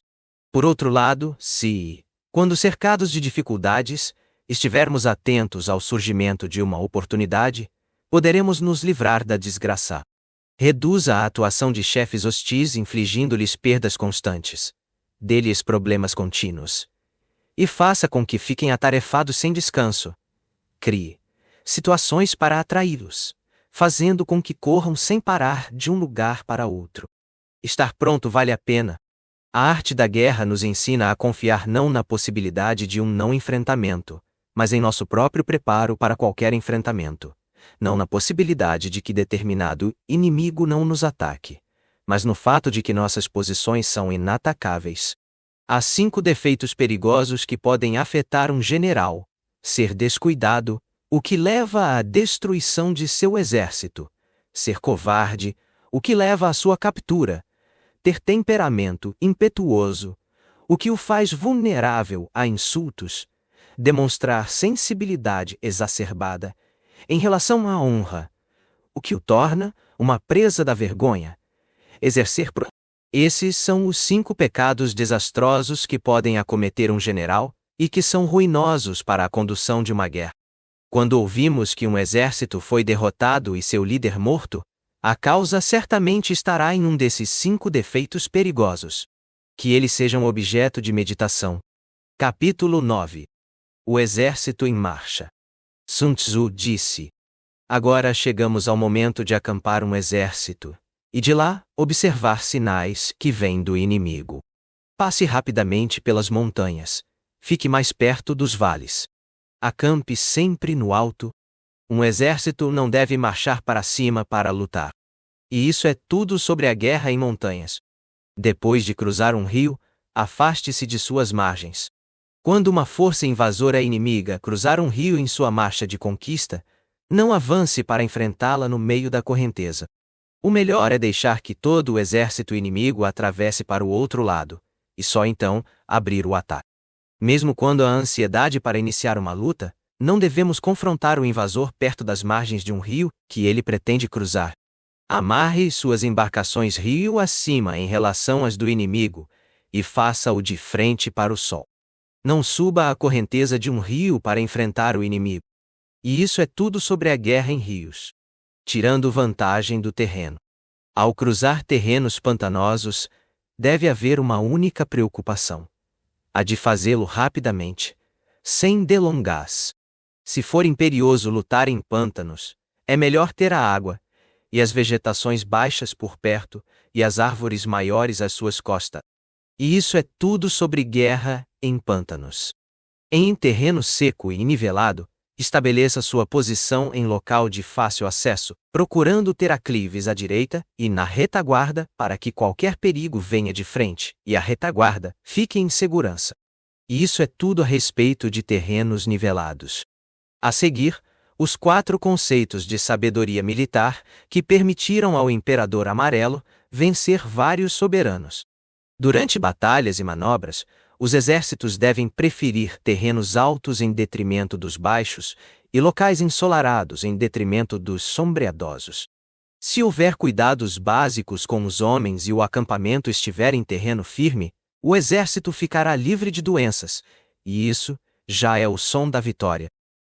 Por outro lado, se, quando cercados de dificuldades, estivermos atentos ao surgimento de uma oportunidade, poderemos nos livrar da desgraça. Reduza a atuação de chefes hostis infligindo-lhes perdas constantes. Dê-lhes problemas contínuos. E faça com que fiquem atarefados sem descanso. Crie situações para atraí-los, fazendo com que corram sem parar de um lugar para outro. Estar pronto vale a pena. A arte da guerra nos ensina a confiar não na possibilidade de um não enfrentamento, mas em nosso próprio preparo para qualquer enfrentamento. Não na possibilidade de que determinado inimigo não nos ataque, mas no fato de que nossas posições são inatacáveis. Há 5 defeitos perigosos que podem afetar um general: ser descuidado, o que leva à destruição de seu exército; ser covarde, o que leva à sua captura; ter temperamento impetuoso, o que o faz vulnerável a insultos; demonstrar sensibilidade exacerbada em relação à honra, o que o torna uma presa da vergonha; exercer Esses são os 5 pecados desastrosos que podem acometer um general e que são ruinosos para a condução de uma guerra. Quando ouvimos que um exército foi derrotado e seu líder morto, a causa certamente estará em um desses 5 defeitos perigosos. Que eles sejam objeto de meditação. Capítulo 9. O exército em marcha. Sun Tzu disse: agora chegamos ao momento de acampar um exército, e de lá, observar sinais que vêm do inimigo. Passe rapidamente pelas montanhas. Fique mais perto dos vales. Acampe sempre no alto. Um exército não deve marchar para cima para lutar. E isso é tudo sobre a guerra em montanhas. Depois de cruzar um rio, afaste-se de suas margens. Quando uma força invasora inimiga cruzar um rio em sua marcha de conquista, não avance para enfrentá-la no meio da correnteza. O melhor é deixar que todo o exército inimigo atravesse para o outro lado, e só então abrir o ataque. Mesmo quando há ansiedade para iniciar uma luta, não devemos confrontar o invasor perto das margens de um rio que ele pretende cruzar. Amarre suas embarcações rio acima em relação às do inimigo, e faça-o de frente para o sol. Não suba a correnteza de um rio para enfrentar o inimigo. E isso é tudo sobre a guerra em rios. Tirando vantagem do terreno. Ao cruzar terrenos pantanosos, deve haver uma única preocupação: a de fazê-lo rapidamente, sem delongas. Se for imperioso lutar em pântanos, é melhor ter a água, e as vegetações baixas por perto, e as árvores maiores às suas costas. E isso é tudo sobre guerra em pântanos. Em terreno seco e nivelado, estabeleça sua posição em local de fácil acesso, procurando ter aclives à direita e na retaguarda para que qualquer perigo venha de frente e a retaguarda fique em segurança. E isso é tudo a respeito de terrenos nivelados. A seguir, os 4 conceitos de sabedoria militar que permitiram ao Imperador Amarelo vencer vários soberanos. Durante batalhas e manobras, os exércitos devem preferir terrenos altos em detrimento dos baixos e locais ensolarados em detrimento dos sombreadosos. Se houver cuidados básicos com os homens e o acampamento estiver em terreno firme, o exército ficará livre de doenças, e isso já é o som da vitória.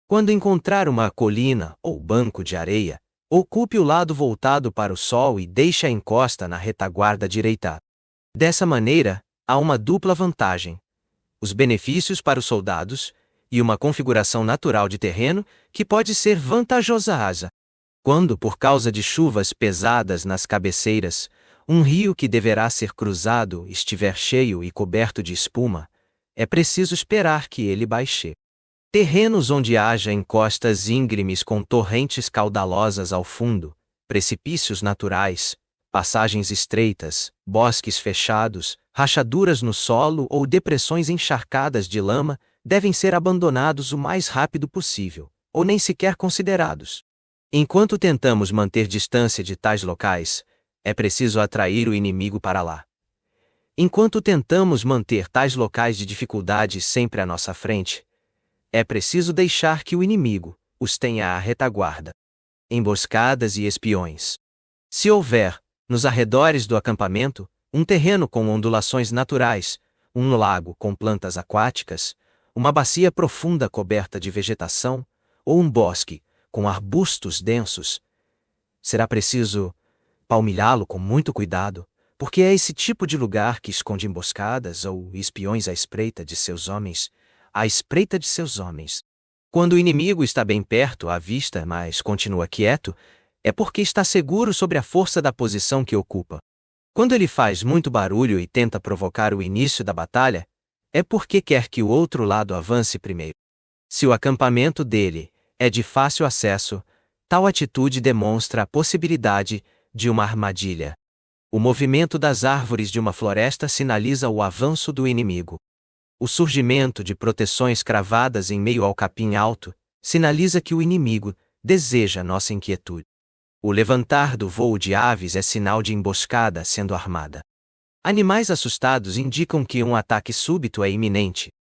Quando encontrar uma colina ou banco de areia, ocupe o lado voltado para o sol e deixe a encosta na retaguarda direita. Dessa maneira, há uma dupla vantagem: os benefícios para os soldados e uma configuração natural de terreno que pode ser vantajosa. Quando, por causa de chuvas pesadas nas cabeceiras, um rio que deverá ser cruzado estiver cheio e coberto de espuma, é preciso esperar que ele baixe. Terrenos onde haja encostas íngremes com torrentes caudalosas ao fundo, precipícios naturais, passagens estreitas, bosques fechados, rachaduras no solo ou depressões encharcadas de lama, devem ser abandonados o mais rápido possível, ou nem sequer considerados. Enquanto tentamos manter distância de tais locais, é preciso atrair o inimigo para lá. Enquanto tentamos manter tais locais de dificuldade sempre à nossa frente, é preciso deixar que o inimigo os tenha à retaguarda. Emboscadas e espiões. Se houver, nos arredores do acampamento, um terreno com ondulações naturais, um lago com plantas aquáticas, uma bacia profunda coberta de vegetação, ou um bosque com arbustos densos, será preciso palmilhá-lo com muito cuidado, porque é esse tipo de lugar que esconde emboscadas ou espiões à espreita de seus homens, à espreita de seus homens. Quando o inimigo está bem perto à vista, mas continua quieto, é porque está seguro sobre a força da posição que ocupa. Quando ele faz muito barulho e tenta provocar o início da batalha, é porque quer que o outro lado avance primeiro. Se o acampamento dele é de fácil acesso, tal atitude demonstra a possibilidade de uma armadilha. O movimento das árvores de uma floresta sinaliza o avanço do inimigo. O surgimento de proteções cravadas em meio ao capim alto sinaliza que o inimigo deseja nossa inquietude. O levantar do voo de aves é sinal de emboscada sendo armada. Animais assustados indicam que um ataque súbito é iminente.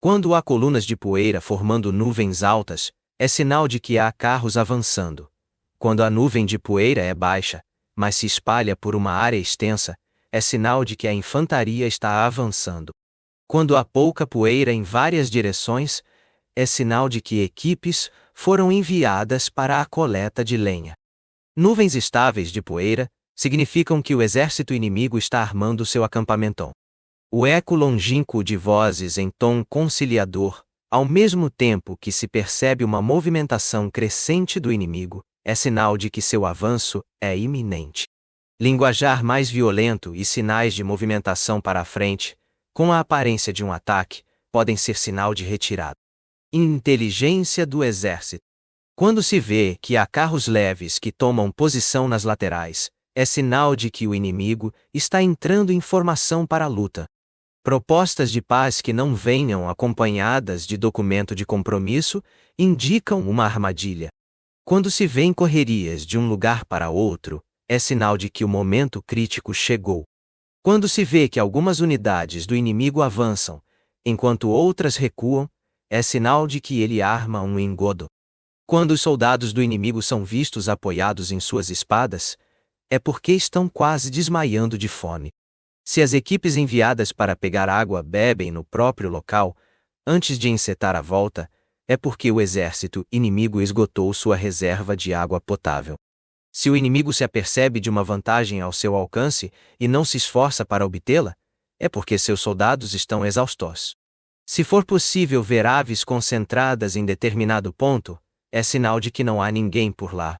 Quando há colunas de poeira formando nuvens altas, é sinal de que há carros avançando. Quando a nuvem de poeira é baixa, mas se espalha por uma área extensa, é sinal de que a infantaria está avançando. Quando há pouca poeira em várias direções, é sinal de que equipes foram enviadas para a coleta de lenha. Nuvens estáveis de poeira significam que o exército inimigo está armando seu acampamento. O eco longínquo de vozes em tom conciliador, ao mesmo tempo que se percebe uma movimentação crescente do inimigo, é sinal de que seu avanço é iminente. Linguajar mais violento e sinais de movimentação para a frente, com a aparência de um ataque, podem ser sinal de retirada. Inteligência do exército. Quando se vê que há carros leves que tomam posição nas laterais, é sinal de que o inimigo está entrando em formação para a luta. Propostas de paz que não venham acompanhadas de documento de compromisso indicam uma armadilha. Quando se vê correrias de um lugar para outro, é sinal de que o momento crítico chegou. Quando se vê que algumas unidades do inimigo avançam, enquanto outras recuam, é sinal de que ele arma um engodo. Quando os soldados do inimigo são vistos apoiados em suas espadas, é porque estão quase desmaiando de fome. Se as equipes enviadas para pegar água bebem no próprio local, antes de encetar a volta, é porque o exército inimigo esgotou sua reserva de água potável. Se o inimigo se apercebe de uma vantagem ao seu alcance e não se esforça para obtê-la, é porque seus soldados estão exaustos. Se for possível ver aves concentradas em determinado ponto, é sinal de que não há ninguém por lá.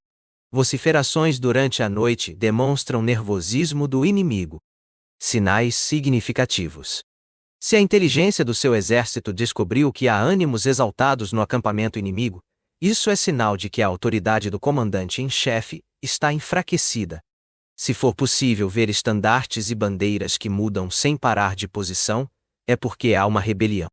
Vociferações durante a noite demonstram nervosismo do inimigo. Sinais significativos. Se a inteligência do seu exército descobriu que há ânimos exaltados no acampamento inimigo, isso é sinal de que a autoridade do comandante em chefe está enfraquecida. Se for possível ver estandartes e bandeiras que mudam sem parar de posição, é porque há uma rebelião.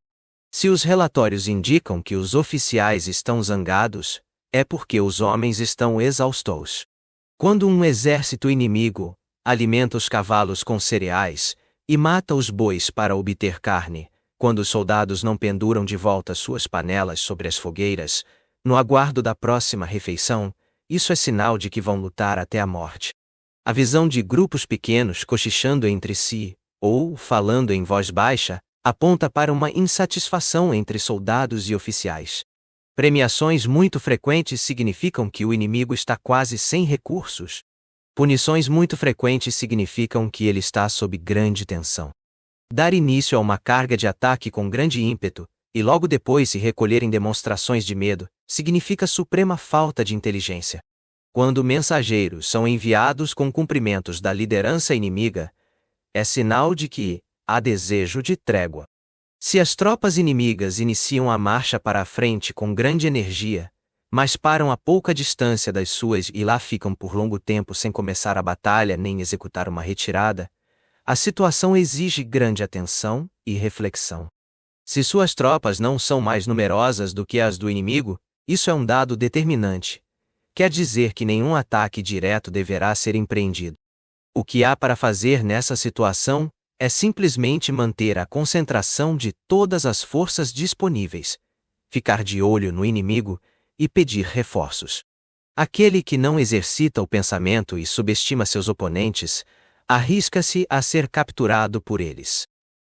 Se os relatórios indicam que os oficiais estão zangados, é porque os homens estão exaustos. Quando um exército inimigo alimenta os cavalos com cereais e mata os bois para obter carne, quando os soldados não penduram de volta suas panelas sobre as fogueiras, no aguardo da próxima refeição, isso é sinal de que vão lutar até a morte. A visão de grupos pequenos cochichando entre si, ou falando em voz baixa, aponta para uma insatisfação entre soldados e oficiais. Premiações muito frequentes significam que o inimigo está quase sem recursos. Punições muito frequentes significam que ele está sob grande tensão. Dar início a uma carga de ataque com grande ímpeto, e logo depois se recolher em demonstrações de medo, significa suprema falta de inteligência. Quando mensageiros são enviados com cumprimentos da liderança inimiga, é sinal de que há desejo de trégua. Se as tropas inimigas iniciam a marcha para a frente com grande energia, mas param a pouca distância das suas e lá ficam por longo tempo sem começar a batalha nem executar uma retirada, a situação exige grande atenção e reflexão. Se suas tropas não são mais numerosas do que as do inimigo, isso é um dado determinante. quer dizer que nenhum ataque direto deverá ser empreendido. O que há para fazer nessa situação é simplesmente manter a concentração de todas as forças disponíveis, ficar de olho no inimigo e pedir reforços. Aquele que não exercita o pensamento e subestima seus oponentes, arrisca-se a ser capturado por eles.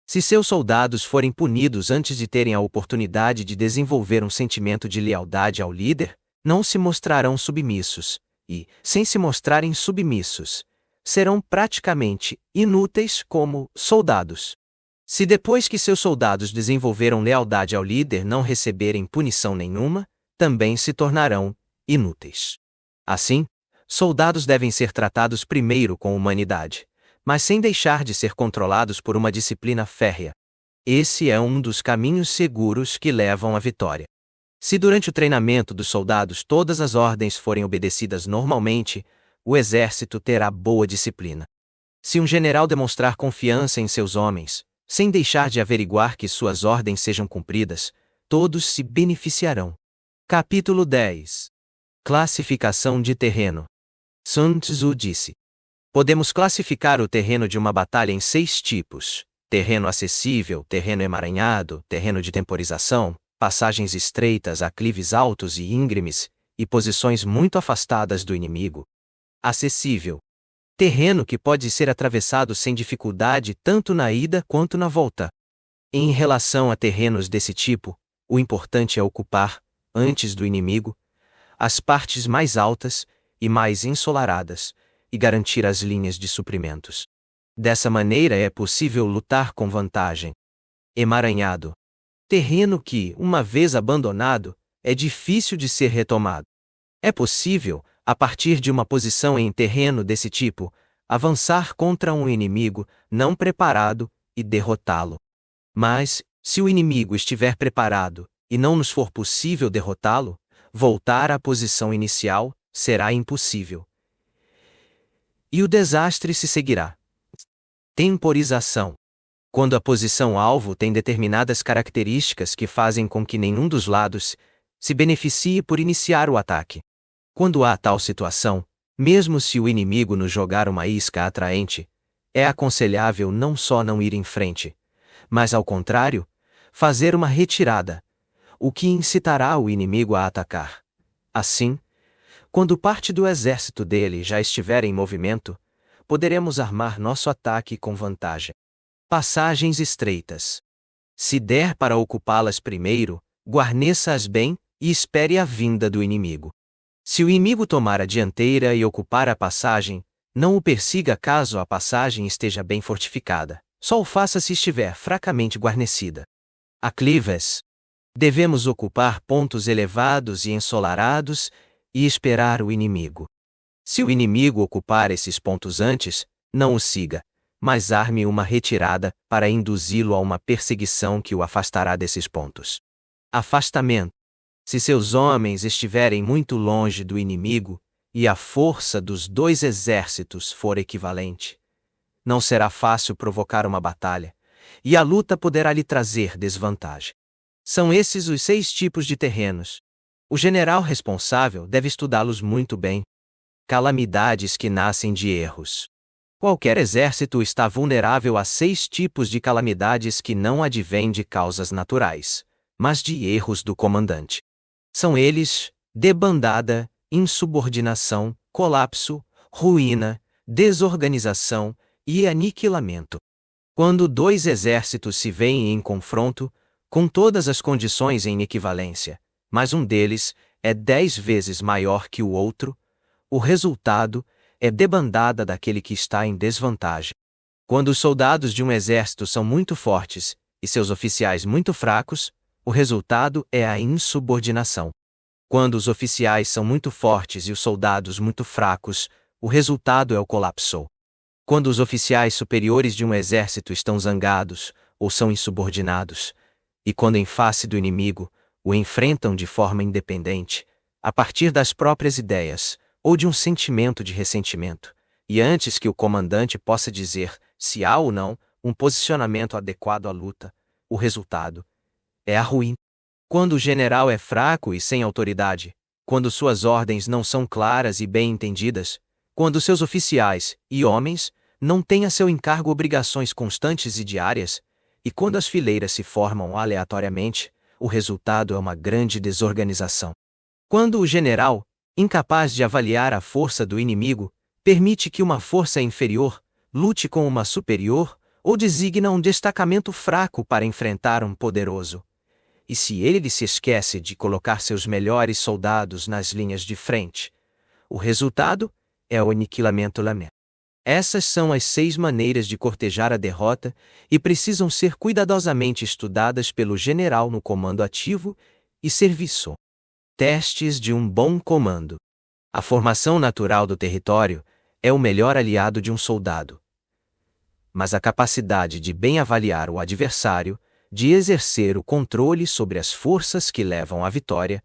Se seus soldados forem punidos antes de terem a oportunidade de desenvolver um sentimento de lealdade ao líder, não se mostrarão submissos, e, sem se mostrarem submissos, serão praticamente inúteis como soldados. Se depois que seus soldados desenvolveram lealdade ao líder não receberem punição nenhuma, também se tornarão inúteis. Assim, soldados devem ser tratados primeiro com humanidade, mas sem deixar de ser controlados por uma disciplina férrea. Esse é um dos caminhos seguros que levam à vitória. Se durante o treinamento dos soldados todas as ordens forem obedecidas normalmente, o exército terá boa disciplina. Se um general demonstrar confiança em seus homens, sem deixar de averiguar que suas ordens sejam cumpridas, todos se beneficiarão. Capítulo 10. Classificação de terreno. Sun Tzu disse: podemos classificar o terreno de uma batalha em 6 tipos: terreno acessível, terreno emaranhado, terreno de temporização, passagens estreitas, aclives altos e íngremes, e posições muito afastadas do inimigo. Acessível. Terreno que pode ser atravessado sem dificuldade tanto na ida quanto na volta. Em relação a terrenos desse tipo, o importante é ocupar, antes do inimigo, as partes mais altas e mais ensolaradas, e garantir as linhas de suprimentos. Dessa maneira é possível lutar com vantagem. Emaranhado. Terreno que, uma vez abandonado, é difícil de ser retomado. É possível, a partir de uma posição em terreno desse tipo, avançar contra um inimigo não preparado e derrotá-lo. Mas, se o inimigo estiver preparado e não nos for possível derrotá-lo, voltar à posição inicial será impossível. E o desastre se seguirá. Temporização. Quando a posição-alvo tem determinadas características que fazem com que nenhum dos lados se beneficie por iniciar o ataque. Quando há tal situação, mesmo se o inimigo nos jogar uma isca atraente, é aconselhável não só não ir em frente, mas, ao contrário, fazer uma retirada, o que incitará o inimigo a atacar. Assim, quando parte do exército dele já estiver em movimento, poderemos armar nosso ataque com vantagem. Passagens estreitas. Se der para ocupá-las primeiro, guarneça-as bem e espere a vinda do inimigo. Se o inimigo tomar a dianteira e ocupar a passagem, não o persiga caso a passagem esteja bem fortificada, só o faça se estiver fracamente guarnecida. Aclives. Devemos ocupar pontos elevados e ensolarados e esperar o inimigo. Se o inimigo ocupar esses pontos antes, não o siga, mas arme uma retirada para induzi-lo a uma perseguição que o afastará desses pontos. Afastamento. Se seus homens estiverem muito longe do inimigo, e a força dos 2 exércitos for equivalente, não será fácil provocar uma batalha, e a luta poderá lhe trazer desvantagem. São esses os 6 tipos de terrenos. O general responsável deve estudá-los muito bem. Calamidades que nascem de erros. Qualquer exército está vulnerável a 6 tipos de calamidades que não advêm de causas naturais, mas de erros do comandante. São eles: debandada, insubordinação, colapso, ruína, desorganização e aniquilamento. Quando 2 exércitos se veem em confronto, com todas as condições em equivalência, mas um deles é 10 vezes maior que o outro, o resultado é debandada daquele que está em desvantagem. Quando os soldados de um exército são muito fortes e seus oficiais muito fracos, o resultado é a insubordinação. Quando os oficiais são muito fortes e os soldados muito fracos, o resultado é o colapso. Quando os oficiais superiores de um exército estão zangados ou são insubordinados, e quando em face do inimigo, o enfrentam de forma independente, a partir das próprias ideias, ou de um sentimento de ressentimento, e antes que o comandante possa dizer se há ou não um posicionamento adequado à luta, o resultado é a ruína. Quando o general é fraco e sem autoridade, quando suas ordens não são claras e bem entendidas, quando seus oficiais e homens não têm a seu encargo obrigações constantes e diárias, e quando as fileiras se formam aleatoriamente, o resultado é uma grande desorganização. Quando o general, incapaz de avaliar a força do inimigo, permite que uma força inferior lute com uma superior, ou designa um destacamento fraco para enfrentar um poderoso. E se ele se esquece de colocar seus melhores soldados nas linhas de frente, o resultado é o aniquilamento lamento. Essas são as 6 maneiras de cortejar a derrota e precisam ser cuidadosamente estudadas pelo general no comando ativo e serviço. Testes de um bom comando. A formação natural do território é o melhor aliado de um soldado. Mas a capacidade de bem avaliar o adversário, de exercer o controle sobre as forças que levam à vitória,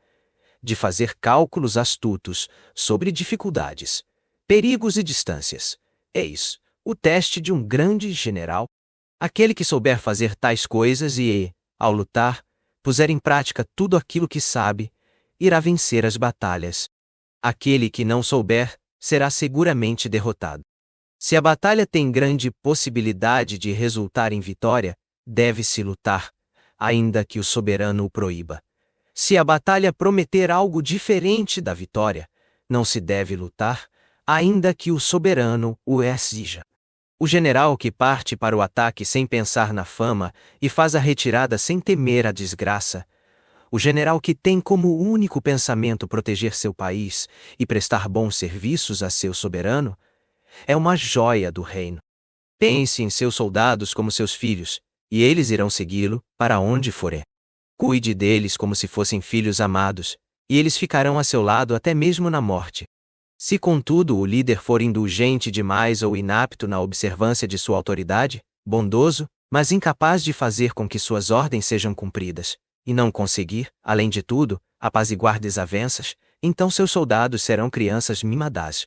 de fazer cálculos astutos sobre dificuldades, perigos e distâncias, eis o teste de um grande general. Aquele que souber fazer tais coisas e, ao lutar, puser em prática tudo aquilo que sabe, irá vencer as batalhas. Aquele que não souber, será seguramente derrotado. Se a batalha tem grande possibilidade de resultar em vitória, deve-se lutar, ainda que o soberano o proíba. Se a batalha prometer algo diferente da vitória, não se deve lutar, ainda que o soberano o exija. O general que parte para o ataque sem pensar na fama e faz a retirada sem temer a desgraça, o general que tem como único pensamento proteger seu país e prestar bons serviços a seu soberano, é uma joia do reino. Pense em seus soldados como seus filhos, e eles irão segui-lo para onde forem. Cuide deles como se fossem filhos amados, e eles ficarão a seu lado até mesmo na morte. Se, contudo, o líder for indulgente demais ou inapto na observância de sua autoridade, bondoso, mas incapaz de fazer com que suas ordens sejam cumpridas, e não conseguir, além de tudo, apaziguar desavenças, então seus soldados serão crianças mimadas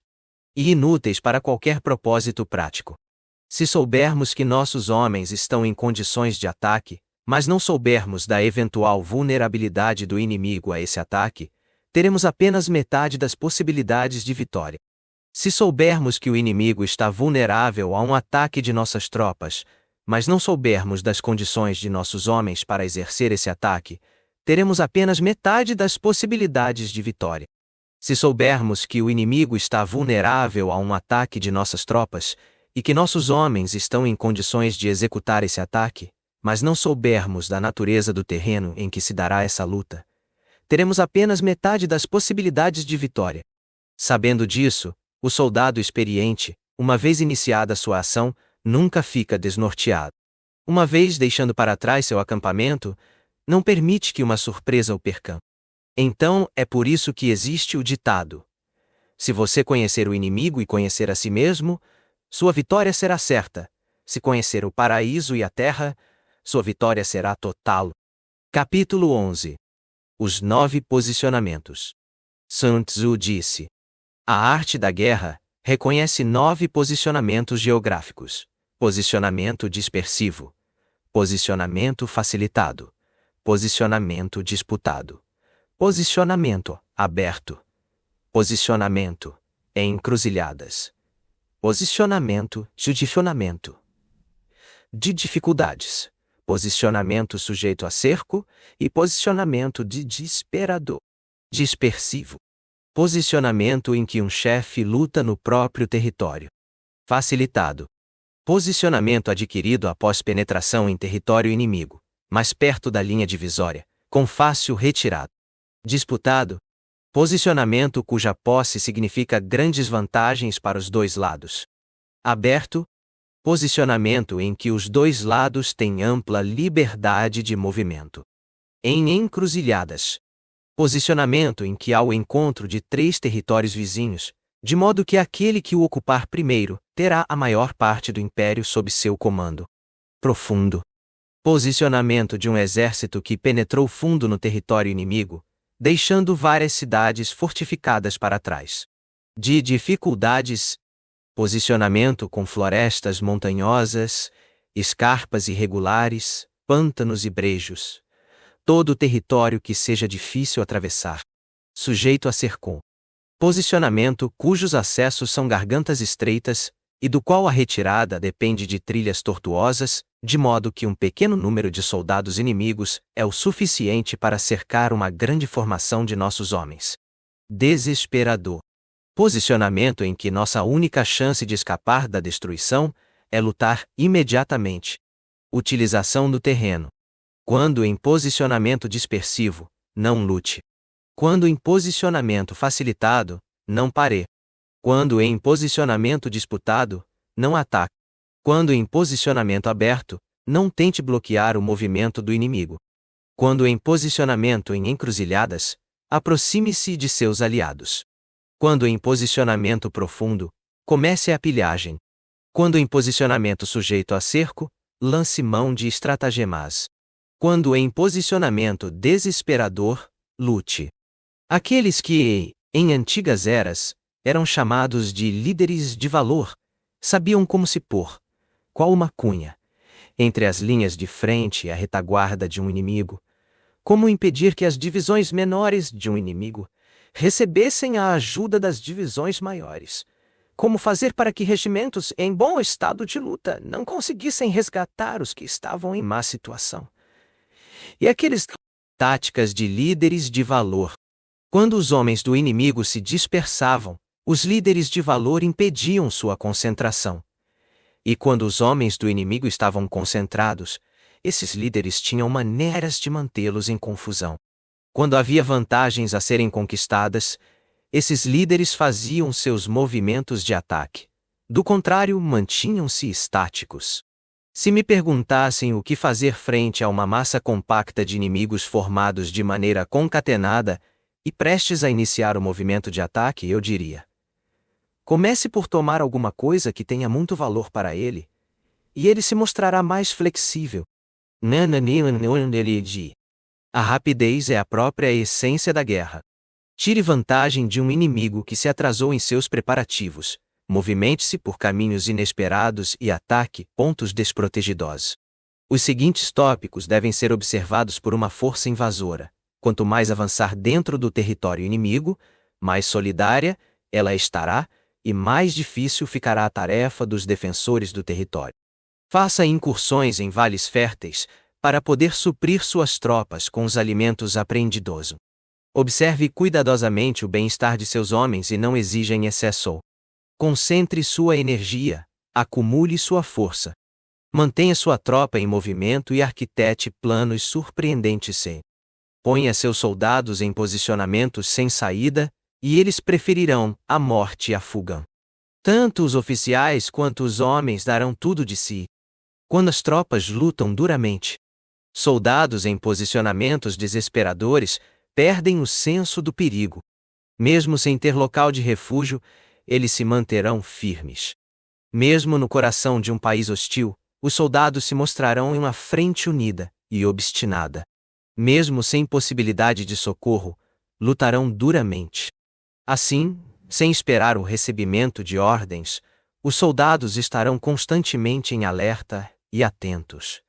e inúteis para qualquer propósito prático. Se soubermos que nossos homens estão em condições de ataque, mas não soubermos da eventual vulnerabilidade do inimigo a esse ataque, teremos apenas metade das possibilidades de vitória. Se soubermos que o inimigo está vulnerável a um ataque de nossas tropas, mas não soubermos das condições de nossos homens para exercer esse ataque, teremos apenas metade das possibilidades de vitória. Se soubermos que o inimigo está vulnerável a um ataque de nossas tropas, e que nossos homens estão em condições de executar esse ataque, mas não soubermos da natureza do terreno em que se dará essa luta, teremos apenas metade das possibilidades de vitória. Sabendo disso, o soldado experiente, uma vez iniciada sua ação, nunca fica desnorteado. Uma vez deixando para trás seu acampamento, não permite que uma surpresa o percampe. Então, é por isso que existe o ditado: se você conhecer o inimigo e conhecer a si mesmo, sua vitória será certa. Se conhecer o paraíso e a terra, sua vitória será total. Capítulo 11. Os 9 posicionamentos. Sun Tzu disse: a arte da guerra reconhece 9 posicionamentos geográficos: posicionamento dispersivo, posicionamento facilitado, posicionamento disputado, posicionamento aberto, posicionamento em encruzilhadas, posicionamento de dificuldades, posicionamento sujeito a cerco e posicionamento de desesperador. Dispersivo. Posicionamento em que um chefe luta no próprio território. Facilitado. Posicionamento adquirido após penetração em território inimigo, mais perto da linha divisória, com fácil retirada. Disputado. Posicionamento cuja posse significa grandes vantagens para os dois lados. Aberto. Posicionamento em que os dois lados têm ampla liberdade de movimento. Em encruzilhadas. Posicionamento em que há o encontro de 3 territórios vizinhos, de modo que aquele que o ocupar primeiro terá a maior parte do império sob seu comando. Profundo. Posicionamento de um exército que penetrou fundo no território inimigo, deixando várias cidades fortificadas para trás. De dificuldades. Posicionamento com florestas montanhosas, escarpas irregulares, pântanos e brejos. Todo o território que seja difícil atravessar. sujeito a cerco. Posicionamento cujos acessos são gargantas estreitas, e do qual a retirada depende de trilhas tortuosas, de modo que um pequeno número de soldados inimigos é o suficiente para cercar uma grande formação de nossos homens. Desesperador. Posicionamento em que nossa única chance de escapar da destruição é lutar imediatamente. Utilização do terreno. Quando em posicionamento dispersivo, não lute. Quando em posicionamento facilitado, não pare. Quando em posicionamento disputado, não ataque. Quando em posicionamento aberto, não tente bloquear o movimento do inimigo. Quando em posicionamento em encruzilhadas, aproxime-se de seus aliados. Quando em posicionamento profundo, comece a pilhagem. Quando em posicionamento sujeito a cerco, lance mão de estratagemas. Quando em posicionamento desesperador, lute. Aqueles que, em antigas eras, eram chamados de líderes de valor, sabiam como se pôr, qual uma cunha, entre as linhas de frente e a retaguarda de um inimigo, como impedir que as divisões menores de um inimigo recebessem a ajuda das divisões maiores, como fazer para que regimentos em bom estado de luta não conseguissem resgatar os que estavam em má situação. E aqueles táticas de líderes de valor. Quando os homens do inimigo se dispersavam, os líderes de valor impediam sua concentração. E quando os homens do inimigo estavam concentrados, esses líderes tinham maneiras de mantê-los em confusão. Quando havia vantagens a serem conquistadas, esses líderes faziam seus movimentos de ataque. Do contrário, mantinham-se estáticos. Se me perguntassem o que fazer frente a uma massa compacta de inimigos formados de maneira concatenada e prestes a iniciar o movimento de ataque, eu diria: comece por tomar alguma coisa que tenha muito valor para ele, e ele se mostrará mais flexível. A rapidez é a própria essência da guerra. Tire vantagem de um inimigo que se atrasou em seus preparativos. Movimente-se por caminhos inesperados e ataque pontos desprotegidos. Os seguintes tópicos devem ser observados por uma força invasora. Quanto mais avançar dentro do território inimigo, mais solidária ela estará e mais difícil ficará a tarefa dos defensores do território. Faça incursões em vales férteis para poder suprir suas tropas com os alimentos apreendidos. Observe cuidadosamente o bem-estar de seus homens e não exija em excesso. Concentre sua energia, acumule sua força. Mantenha sua tropa em movimento e arquitete planos surpreendentes. Ponha seus soldados em posicionamentos sem saída, e eles preferirão a morte à fuga. Tanto os oficiais quanto os homens darão tudo de si. Quando as tropas lutam duramente, soldados em posicionamentos desesperadores perdem o senso do perigo. Mesmo sem ter local de refúgio, eles se manterão firmes. Mesmo no coração de um país hostil, os soldados se mostrarão em uma frente unida e obstinada. Mesmo sem possibilidade de socorro, lutarão duramente. Assim, sem esperar o recebimento de ordens, os soldados estarão constantemente em alerta e atentos.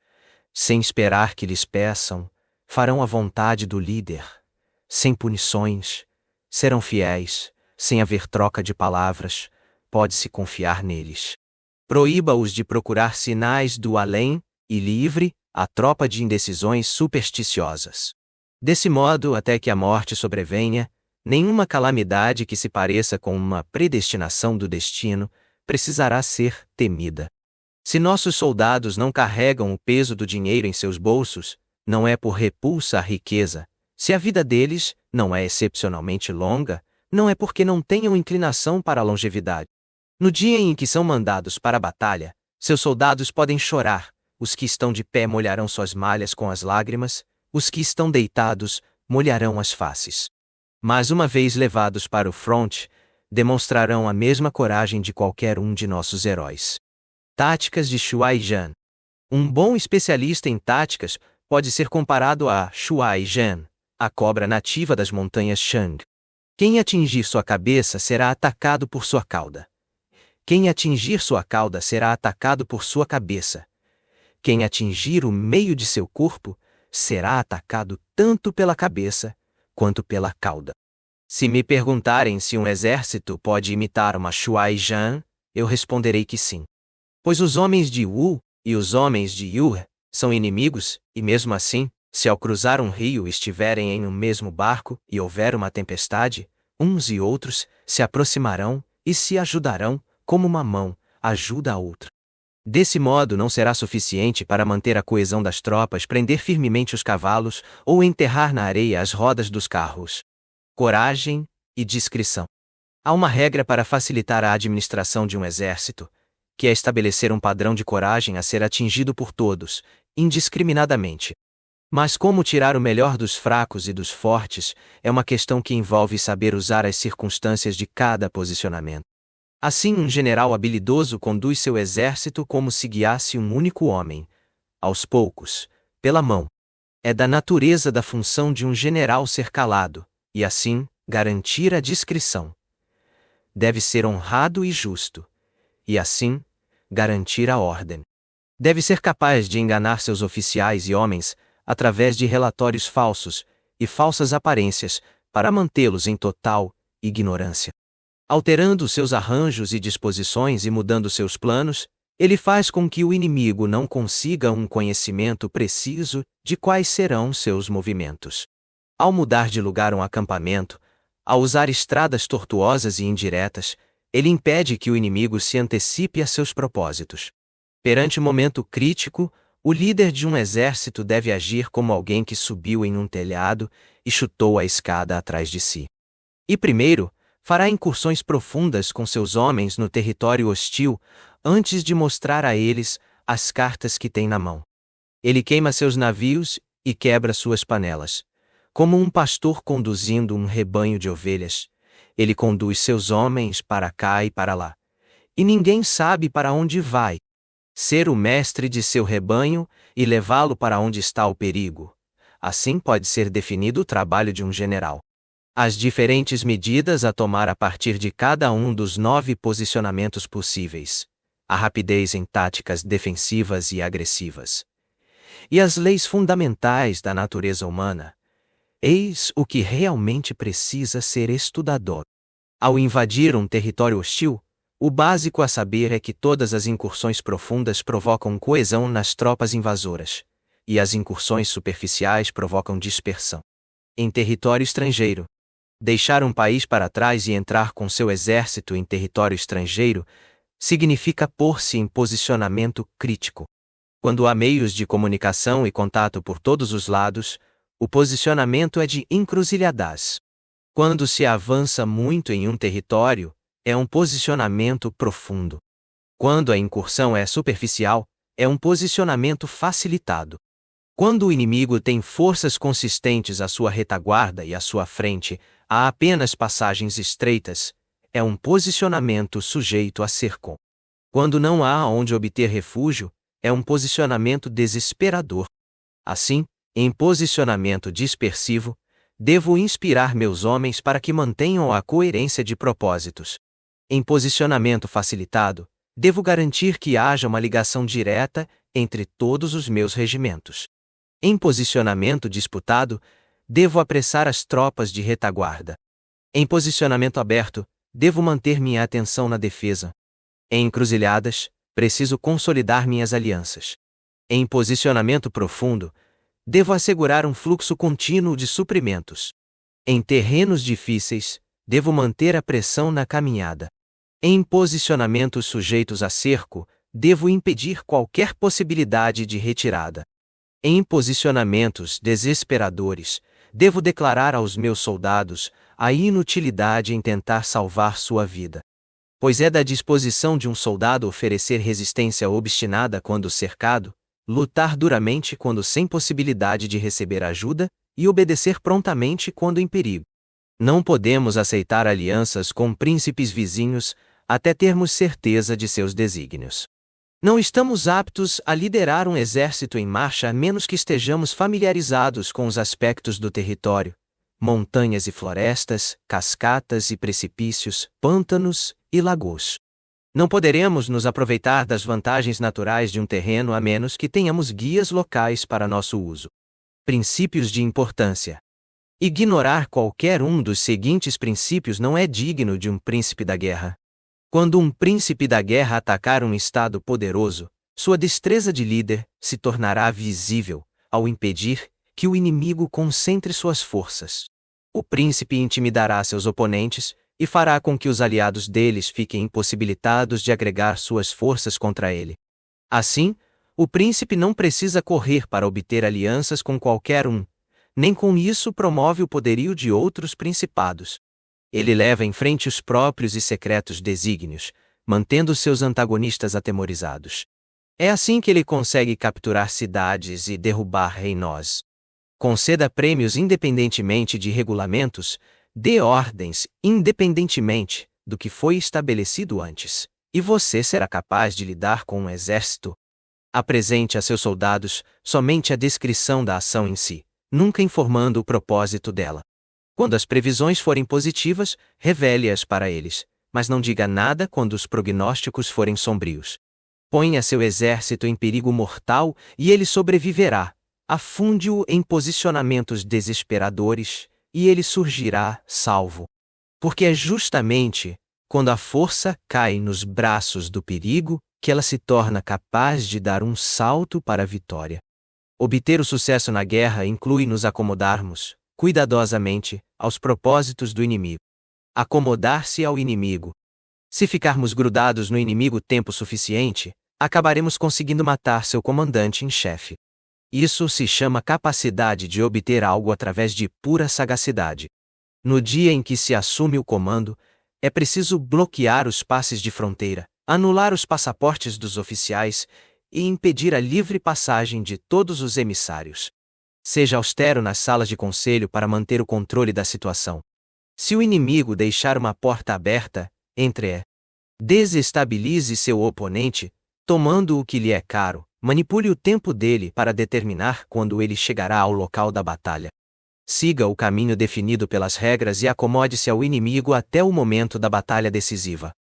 Sem esperar que lhes peçam, farão a vontade do líder. Sem punições, serão fiéis. Sem haver troca de palavras, pode-se confiar neles. Proíba-os de procurar sinais do além e livre a tropa de indecisões supersticiosas. Desse modo, até que a morte sobrevenha, nenhuma calamidade que se pareça com uma predestinação do destino precisará ser temida. Se nossos soldados não carregam o peso do dinheiro em seus bolsos, não é por repulsa à riqueza. Se a vida deles não é excepcionalmente longa, não é porque não tenham inclinação para a longevidade. No dia em que são mandados para a batalha, seus soldados podem chorar, os que estão de pé molharão suas malhas com as lágrimas, os que estão deitados molharão as faces. Mas uma vez levados para o fronte, demonstrarão a mesma coragem de qualquer um de nossos heróis. Táticas de Shuai Zhan. Um bom especialista em táticas pode ser comparado a Shuai Zhan, a cobra nativa das montanhas Shang. Quem atingir sua cabeça será atacado por sua cauda. Quem atingir sua cauda será atacado por sua cabeça. Quem atingir o meio de seu corpo será atacado tanto pela cabeça quanto pela cauda. Se me perguntarem se um exército pode imitar uma Shuai Jan, eu responderei que sim. Pois os homens de Wu e os homens de Yu são inimigos, e mesmo assim, se ao cruzar um rio estiverem em um mesmo barco e houver uma tempestade, uns e outros se aproximarão e se ajudarão, como uma mão ajuda a outra. Desse modo não será suficiente para manter a coesão das tropas prender firmemente os cavalos ou enterrar na areia as rodas dos carros. Coragem e discrição. Há uma regra para facilitar a administração de um exército, que é estabelecer um padrão de coragem a ser atingido por todos, indiscriminadamente. Mas como tirar o melhor dos fracos e dos fortes é uma questão que envolve saber usar as circunstâncias de cada posicionamento. Assim, um general habilidoso conduz seu exército como se guiasse um único homem, aos poucos, pela mão. É da natureza da função de um general ser calado, e assim, garantir a discrição. Deve ser honrado e justo, e assim, garantir a ordem. Deve ser capaz de enganar seus oficiais e homens, através de relatórios falsos e falsas aparências, para mantê-los em total ignorância. Alterando seus arranjos e disposições e mudando seus planos, ele faz com que o inimigo não consiga um conhecimento preciso de quais serão seus movimentos. Ao mudar de lugar um acampamento, ao usar estradas tortuosas e indiretas, ele impede que o inimigo se antecipe a seus propósitos. Perante momento crítico, o líder de um exército deve agir como alguém que subiu em um telhado e chutou a escada atrás de si. E primeiro, fará incursões profundas com seus homens no território hostil, antes de mostrar a eles as cartas que tem na mão. Ele queima seus navios e quebra suas panelas. Como um pastor conduzindo um rebanho de ovelhas, ele conduz seus homens para cá e para lá. E ninguém sabe para onde vai. Ser o mestre de seu rebanho e levá-lo para onde está o perigo. Assim pode ser definido o trabalho de um general. As diferentes medidas a tomar a partir de cada um dos 9 posicionamentos possíveis. A rapidez em táticas defensivas e agressivas. E as leis fundamentais da natureza humana. Eis o que realmente precisa ser estudado. Ao invadir um território hostil, o básico a saber é que todas as incursões profundas provocam coesão nas tropas invasoras, e as incursões superficiais provocam dispersão. Em território estrangeiro, deixar um país para trás e entrar com seu exército em território estrangeiro significa pôr-se em posicionamento crítico. Quando há meios de comunicação e contato por todos os lados, o posicionamento é de encruzilhadas. Quando se avança muito em um território, é um posicionamento profundo. Quando a incursão é superficial, é um posicionamento facilitado. Quando o inimigo tem forças consistentes à sua retaguarda e à sua frente, há apenas passagens estreitas, é um posicionamento sujeito a cerco. Quando não há onde obter refúgio, é um posicionamento desesperador. Assim, em posicionamento dispersivo, devo inspirar meus homens para que mantenham a coerência de propósitos. Em posicionamento facilitado, devo garantir que haja uma ligação direta entre todos os meus regimentos. Em posicionamento disputado, devo apressar as tropas de retaguarda. Em posicionamento aberto, devo manter minha atenção na defesa. Em encruzilhadas, preciso consolidar minhas alianças. Em posicionamento profundo, devo assegurar um fluxo contínuo de suprimentos. Em terrenos difíceis, devo manter a pressão na caminhada. Em posicionamentos sujeitos a cerco, devo impedir qualquer possibilidade de retirada. Em posicionamentos desesperadores, devo declarar aos meus soldados a inutilidade em tentar salvar sua vida. Pois é da disposição de um soldado oferecer resistência obstinada quando cercado, lutar duramente quando sem possibilidade de receber ajuda e obedecer prontamente quando em perigo. Não podemos aceitar alianças com príncipes vizinhos até termos certeza de seus desígnios. Não estamos aptos a liderar um exército em marcha a menos que estejamos familiarizados com os aspectos do território, montanhas e florestas, cascatas e precipícios, pântanos e lagos. Não poderemos nos aproveitar das vantagens naturais de um terreno a menos que tenhamos guias locais para nosso uso. Princípios de importância. Ignorar qualquer um dos seguintes princípios não é digno de um príncipe da guerra. Quando um príncipe da guerra atacar um estado poderoso, sua destreza de líder se tornará visível, ao impedir que o inimigo concentre suas forças. O príncipe intimidará seus oponentes e fará com que os aliados deles fiquem impossibilitados de agregar suas forças contra ele. Assim, o príncipe não precisa correr para obter alianças com qualquer um, nem com isso promove o poderio de outros principados. Ele leva em frente os próprios e secretos desígnios, mantendo seus antagonistas atemorizados. É assim que ele consegue capturar cidades e derrubar reinos. Conceda prêmios independentemente de regulamentos, dê ordens independentemente do que foi estabelecido antes, e você será capaz de lidar com um exército. Apresente a seus soldados somente a descrição da ação em si, nunca informando o propósito dela. Quando as previsões forem positivas, revele-as para eles, mas não diga nada quando os prognósticos forem sombrios. Ponha seu exército em perigo mortal e ele sobreviverá. Afunde-o em posicionamentos desesperadores, e ele surgirá salvo. Porque é justamente quando a força cai nos braços do perigo que ela se torna capaz de dar um salto para a vitória. Obter o sucesso na guerra inclui nos acomodarmos, cuidadosamente, aos propósitos do inimigo. Acomodar-se ao inimigo. Se ficarmos grudados no inimigo tempo suficiente, acabaremos conseguindo matar seu comandante em chefe. Isso se chama capacidade de obter algo através de pura sagacidade. No dia em que se assume o comando, é preciso bloquear os passes de fronteira, anular os passaportes dos oficiais e impedir a livre passagem de todos os emissários. Seja austero nas salas de conselho para manter o controle da situação. Se o inimigo deixar uma porta aberta, entre-a. Desestabilize seu oponente, tomando o que lhe é caro. Manipule o tempo dele para determinar quando ele chegará ao local da batalha. Siga o caminho definido pelas regras e acomode-se ao inimigo até o momento da batalha decisiva.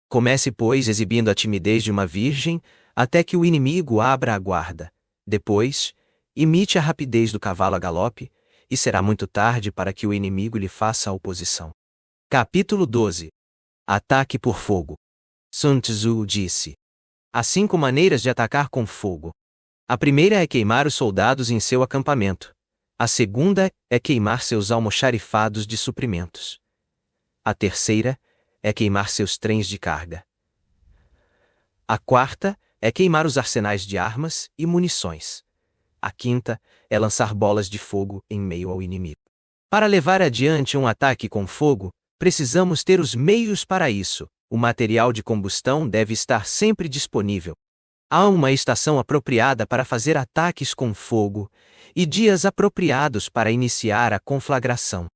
Comece, pois, exibindo a timidez de uma virgem, até que o inimigo abra a guarda. Depois, imite a rapidez do cavalo a galope, e será muito tarde para que o inimigo lhe faça a oposição. Capítulo 12. Ataque por fogo. Sun Tzu disse: há 5 maneiras de atacar com fogo. A primeira é queimar os soldados em seu acampamento. A segunda é queimar seus almoxarifados de suprimentos. A terceira é queimar seus trens de carga. A quarta é queimar os arsenais de armas e munições. A quinta é lançar bolas de fogo em meio ao inimigo. Para levar adiante um ataque com fogo, precisamos ter os meios para isso. O material de combustão deve estar sempre disponível. Há uma estação apropriada para fazer ataques com fogo e dias apropriados para iniciar a conflagração.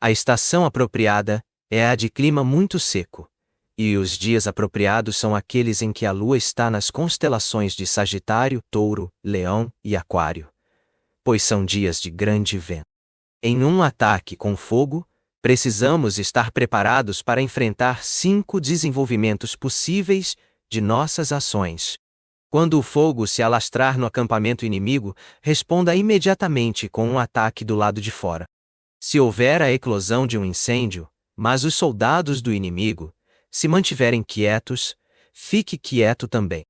A estação apropriada é a de clima muito seco, e os dias apropriados são aqueles em que a lua está nas constelações de Sagitário, Touro, Leão e Aquário, pois são dias de grande vento. Em um ataque com fogo, precisamos estar preparados para enfrentar 5 desenvolvimentos possíveis de nossas ações. Quando o fogo se alastrar no acampamento inimigo, responda imediatamente com um ataque do lado de fora. Se houver a eclosão de um incêndio, mas os soldados do inimigo se mantiverem quietos, fique quieto também.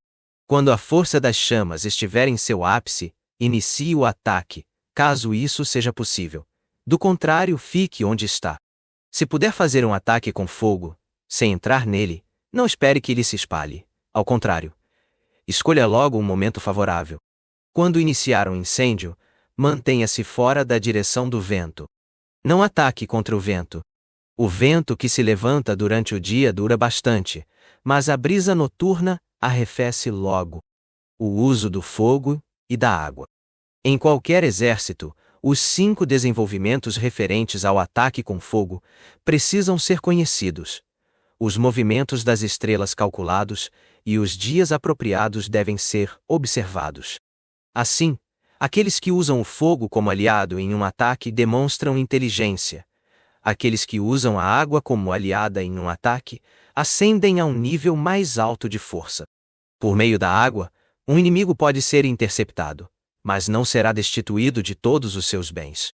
Quando a força das chamas estiver em seu ápice, inicie o ataque, caso isso seja possível. Do contrário, fique onde está. Se puder fazer um ataque com fogo, sem entrar nele, não espere que ele se espalhe. Ao contrário, escolha logo um momento favorável. Quando iniciar um incêndio, mantenha-se fora da direção do vento. Não ataque contra o vento. O vento que se levanta durante o dia dura bastante, mas a brisa noturna arrefece logo. O uso do fogo e da água. Em qualquer exército, os 5 desenvolvimentos referentes ao ataque com fogo precisam ser conhecidos. Os movimentos das estrelas calculados e os dias apropriados devem ser observados. Assim, aqueles que usam o fogo como aliado em um ataque demonstram inteligência. Aqueles que usam a água como aliada em um ataque ascendem a um nível mais alto de força. Por meio da água, um inimigo pode ser interceptado, mas não será destituído de todos os seus bens.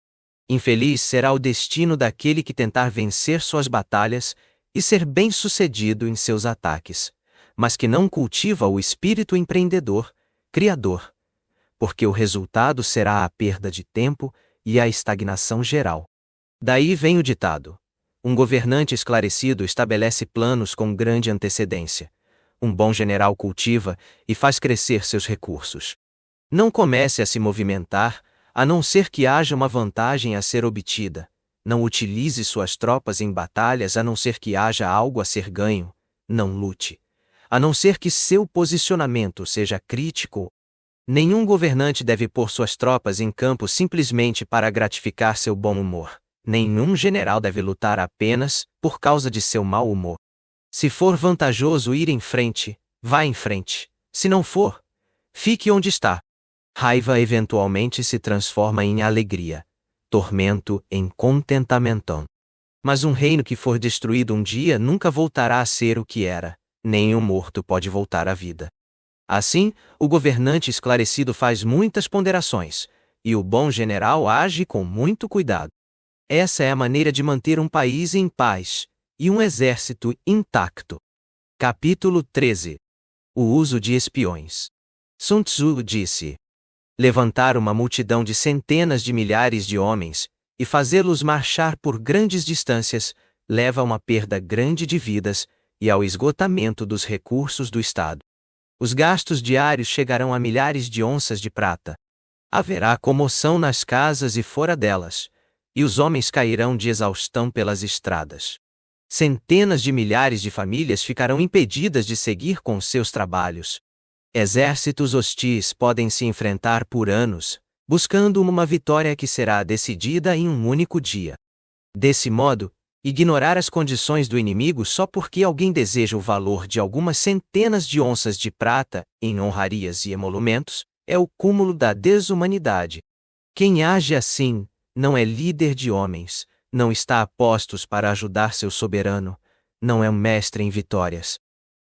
Infeliz será o destino daquele que tentar vencer suas batalhas e ser bem-sucedido em seus ataques, mas que não cultiva o espírito empreendedor, criador, porque o resultado será a perda de tempo e a estagnação geral. Daí vem o ditado: um governante esclarecido estabelece planos com grande antecedência. Um bom general cultiva e faz crescer seus recursos. Não comece a se movimentar, a não ser que haja uma vantagem a ser obtida. Não utilize suas tropas em batalhas a não ser que haja algo a ser ganho. Não lute, a não ser que seu posicionamento seja crítico. Nenhum governante deve pôr suas tropas em campo simplesmente para gratificar seu bom humor. Nenhum general deve lutar apenas por causa de seu mau humor. Se for vantajoso ir em frente, vá em frente. Se não for, fique onde está. Raiva eventualmente se transforma em alegria, tormento em contentamento. Mas um reino que for destruído um dia nunca voltará a ser o que era, nem um morto pode voltar à vida. Assim, o governante esclarecido faz muitas ponderações, e o bom general age com muito cuidado. Essa é a maneira de manter um país em paz e um exército intacto. Capítulo 13. O uso de espiões. Sun Tzu disse: levantar uma multidão de centenas de milhares de homens e fazê-los marchar por grandes distâncias leva a uma perda grande de vidas e ao esgotamento dos recursos do Estado. Os gastos diários chegarão a milhares de onças de prata. Haverá comoção nas casas e fora delas, e os homens cairão de exaustão pelas estradas. Centenas de milhares de famílias ficarão impedidas de seguir com seus trabalhos. Exércitos hostis podem se enfrentar por anos, buscando uma vitória que será decidida em um único dia. Desse modo, ignorar as condições do inimigo só porque alguém deseja o valor de algumas centenas de onças de prata em honrarias e emolumentos é o cúmulo da desumanidade. Quem age assim não é líder de homens, não está a postos para ajudar seu soberano, não é um mestre em vitórias.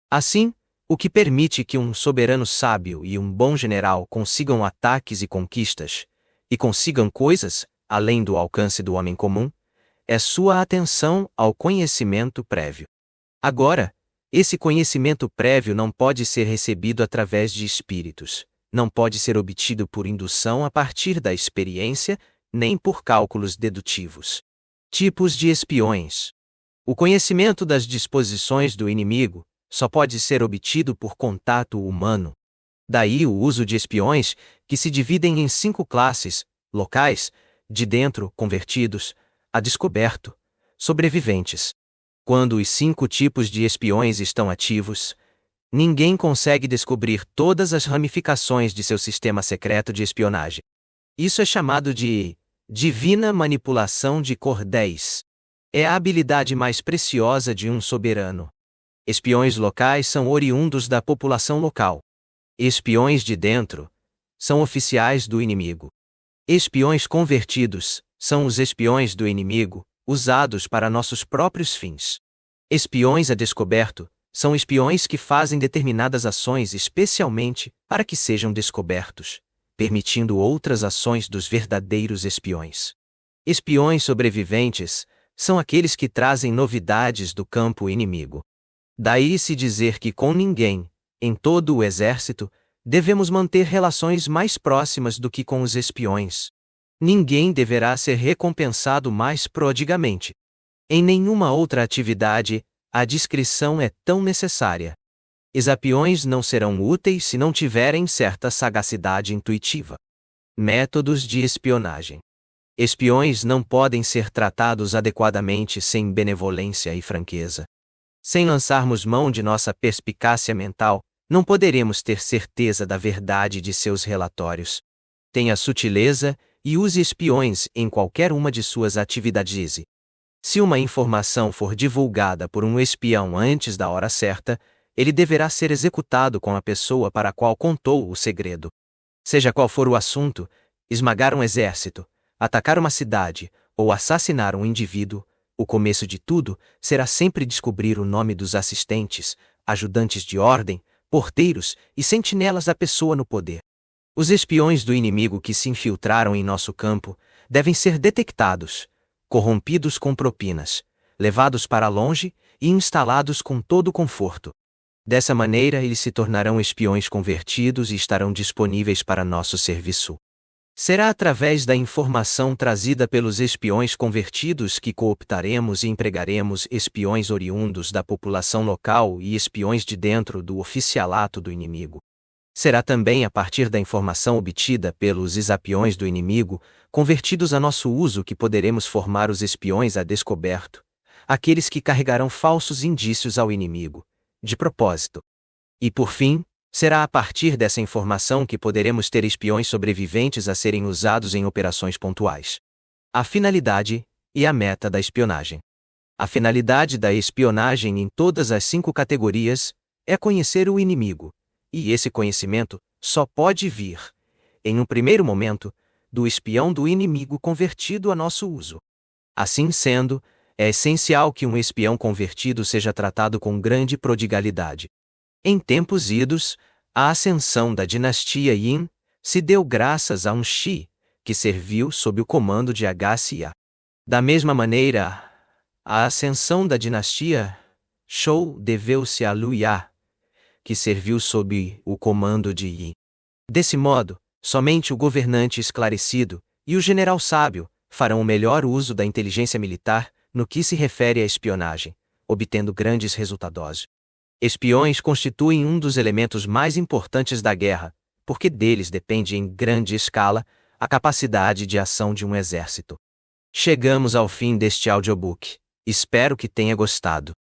Assim, o que permite que um soberano sábio e um bom general consigam ataques e conquistas, e consigam coisas, além do alcance do homem comum, é sua atenção ao conhecimento prévio. Agora, esse conhecimento prévio não pode ser recebido através de espíritos, não pode ser obtido por indução a partir da experiência, nem por cálculos dedutivos. Tipos de espiões. O conhecimento das disposições do inimigo só pode ser obtido por contato humano. Daí o uso de espiões, que se dividem em 5 classes: locais, de dentro, convertidos, a descoberto, sobreviventes. Quando os 5 tipos de espiões estão ativos, ninguém consegue descobrir todas as ramificações de seu sistema secreto de espionagem. Isso é chamado de divina manipulação de cordéis. É a habilidade mais preciosa de um soberano. Espiões locais são oriundos da população local. Espiões de dentro são oficiais do inimigo. Espiões convertidos são os espiões do inimigo, usados para nossos próprios fins. Espiões a descoberto são espiões que fazem determinadas ações especialmente para que sejam descobertos, permitindo outras ações dos verdadeiros espiões. Espiões sobreviventes são aqueles que trazem novidades do campo inimigo. Daí se dizer que com ninguém, em todo o exército, devemos manter relações mais próximas do que com os espiões. Ninguém deverá ser recompensado mais prodigamente. Em nenhuma outra atividade, a discrição é tão necessária. Espiões não serão úteis se não tiverem certa sagacidade intuitiva. Métodos de espionagem. Espiões não podem ser tratados adequadamente sem benevolência e franqueza. Sem lançarmos mão de nossa perspicácia mental, não poderemos ter certeza da verdade de seus relatórios. Tenha sutileza e use espiões em qualquer uma de suas atividades. Se uma informação for divulgada por um espião antes da hora certa, ele deverá ser executado com a pessoa para a qual contou o segredo. Seja qual for o assunto, esmagar um exército, atacar uma cidade ou assassinar um indivíduo, o começo de tudo será sempre descobrir o nome dos assistentes, ajudantes de ordem, porteiros e sentinelas da pessoa no poder. Os espiões do inimigo que se infiltraram em nosso campo devem ser detectados, corrompidos com propinas, levados para longe e instalados com todo conforto. Dessa maneira, eles se tornarão espiões convertidos e estarão disponíveis para nosso serviço. Será através da informação trazida pelos espiões convertidos que cooptaremos e empregaremos espiões oriundos da população local e espiões de dentro do oficialato do inimigo. Será também a partir da informação obtida pelos espiões do inimigo, convertidos a nosso uso, que poderemos formar os espiões a descoberto, aqueles que carregarão falsos indícios ao inimigo, de propósito. E por fim, será a partir dessa informação que poderemos ter espiões sobreviventes a serem usados em operações pontuais. A finalidade e a meta da espionagem. A finalidade da espionagem em todas as 5 categorias é conhecer o inimigo, e esse conhecimento só pode vir, em um primeiro momento, do espião do inimigo convertido a nosso uso. Assim sendo, é essencial que um espião convertido seja tratado com grande prodigalidade. Em tempos idos, a ascensão da dinastia Yin se deu graças a um Shi, que serviu sob o comando de Xia. Da mesma maneira, a ascensão da dinastia Shou deveu-se a Lu Ya, que serviu sob o comando de Yi. Desse modo, somente o governante esclarecido e o general sábio farão o melhor uso da inteligência militar no que se refere à espionagem, obtendo grandes resultados. Espiões constituem um dos elementos mais importantes da guerra, porque deles depende em grande escala a capacidade de ação de um exército. Chegamos ao fim deste audiobook. Espero que tenha gostado.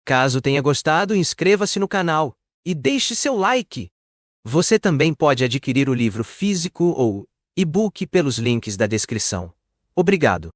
Caso tenha gostado, inscreva-se no canal e deixe seu like. Você também pode adquirir o livro físico ou e-book pelos links da descrição. Obrigado.